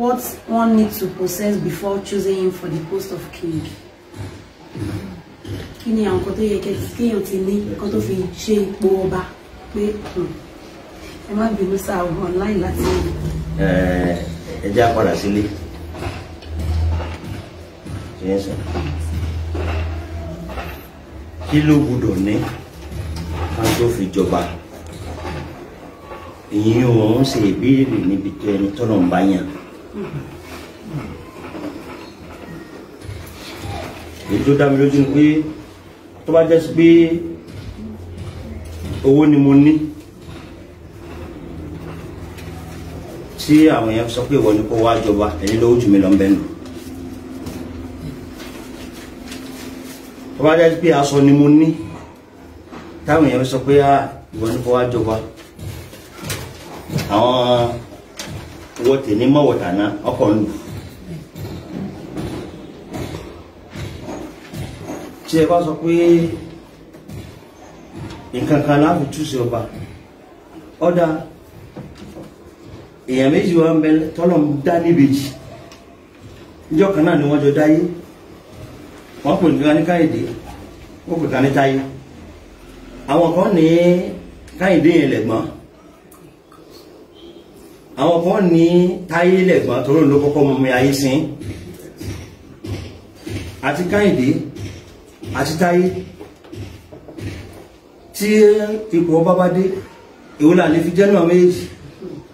A: what one needs to possess before choosing him for the post of king. kí ni àwọn nǹkan tó yẹ kéèyàn ti ní nǹkan tó fi ṣe ipò ọba pé ẹ má bínú sá ọgbọ́n online láti.
B: ẹ jẹ́ àpàdà sílé kí ló gbọ́dọ̀ ní ká tó fi jọba ìyẹn òun ṣe ìbéèrè níbi tó ẹni tọ́nà ń bá yàn èyí tó dá mi lójú ni pé tó bá jẹ́ sí pé owó ni mo ní tí àwọn èèyàn sọ pé ìwọ ni kó wá jọba ẹni lówó jù mí lọ ń bẹ́ẹ̀ nù. tó bá jẹ́ pé aṣọ ni mo ní táwọn èèyàn sọ pé ìwọ ní kó wá jọba àwọn wọ́tẹ̀ ní mọ́wọ̀tàná ọkọ̀ ń lù tí ẹ bá sọ pé nǹkan kan láti túnṣe ọba ọ̀dà èèyàn méjì wà ń bẹ tọ́lọ̀ ń dá níbejì níjọ́ kan náà ni wọ́n jọ dáyé wọ́n pè ní Káyìndé wọ́n pè ká ní Táyé àwọn kan ní Káyìndé yẹn lẹ̀gbọ́n àwọn kan ní Táyé lẹ̀gbọ́n tó ló kọ́kọ́ mọ mi ayé sin àti Káyìndé àti Táyé tí ipò ọba bá dé èwo là lè fi jẹ́ náà méjì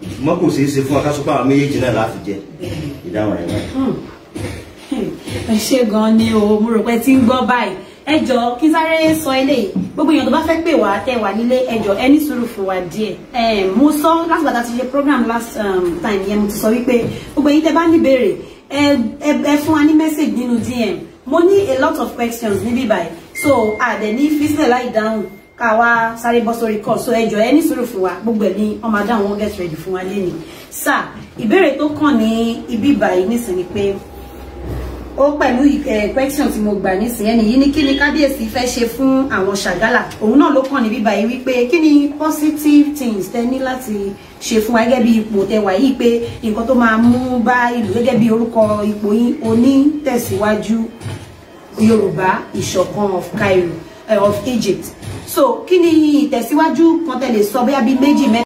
B: ṣùgbọ́n kò ṣeé ṣe fún wa ká sọ pé àwọn méjèèjì náà láti jẹ ìdáhùn rẹ̀ náà.
A: ẹ ṣe gan ni o, mo rò pé tí ń gbọ́ báyìí. Ẹ jọ̀ọ́ kí n sáré sọ eléyìí, gbogbo èèyàn tó bá fẹ́ pè wá tẹ́ wà nílé, ẹ jọ̀ọ́ ẹ ní sùúrù fún wa díẹ̀. Mo sọ láti bàtà ti ṣe program last time yẹn, mo ti sọ wípé gbogbo èyí tẹ́ bá ní béèrè ẹ fún wa ní message nínú DM. Mo ní a lot of questions níbí báyìí, so àdẹ̀ ní físílẹ̀ láì dáhùn ká wá sáré bọ́ sórí call, so ẹ jọ̀ọ́ ẹ ní sùúrù fún wa, gbogbo ẹ̀ ní ọmọ adáhùn wọn get ready fún wa lénìí. Sir, ìbéèrè tó kàn ní ibí báyìí nísìnyí pé ó pẹ̀lú question tí mo gbà nísìnyí ẹni yìí ní kí ni kábíyèsí fẹ́ ṣe fún àwọn Ṣàgálà, òun náà ló kàn ní bíbá yìí wípé kí ni positive things tẹ ní láti ṣe fún wa gẹ́gẹ́ bí ipò tẹwà yìí, pé nǹkan tó máa mú bá ìlú gẹ́gẹ́ bí orúkọ ipò yín onítẹ̀síwájú Yorùbá ìṣọ̀kan of Cairo of Egypt. So kí ni ìtẹ̀síwájú kan tẹ lè sọ bóyá bí méjì mẹ́ta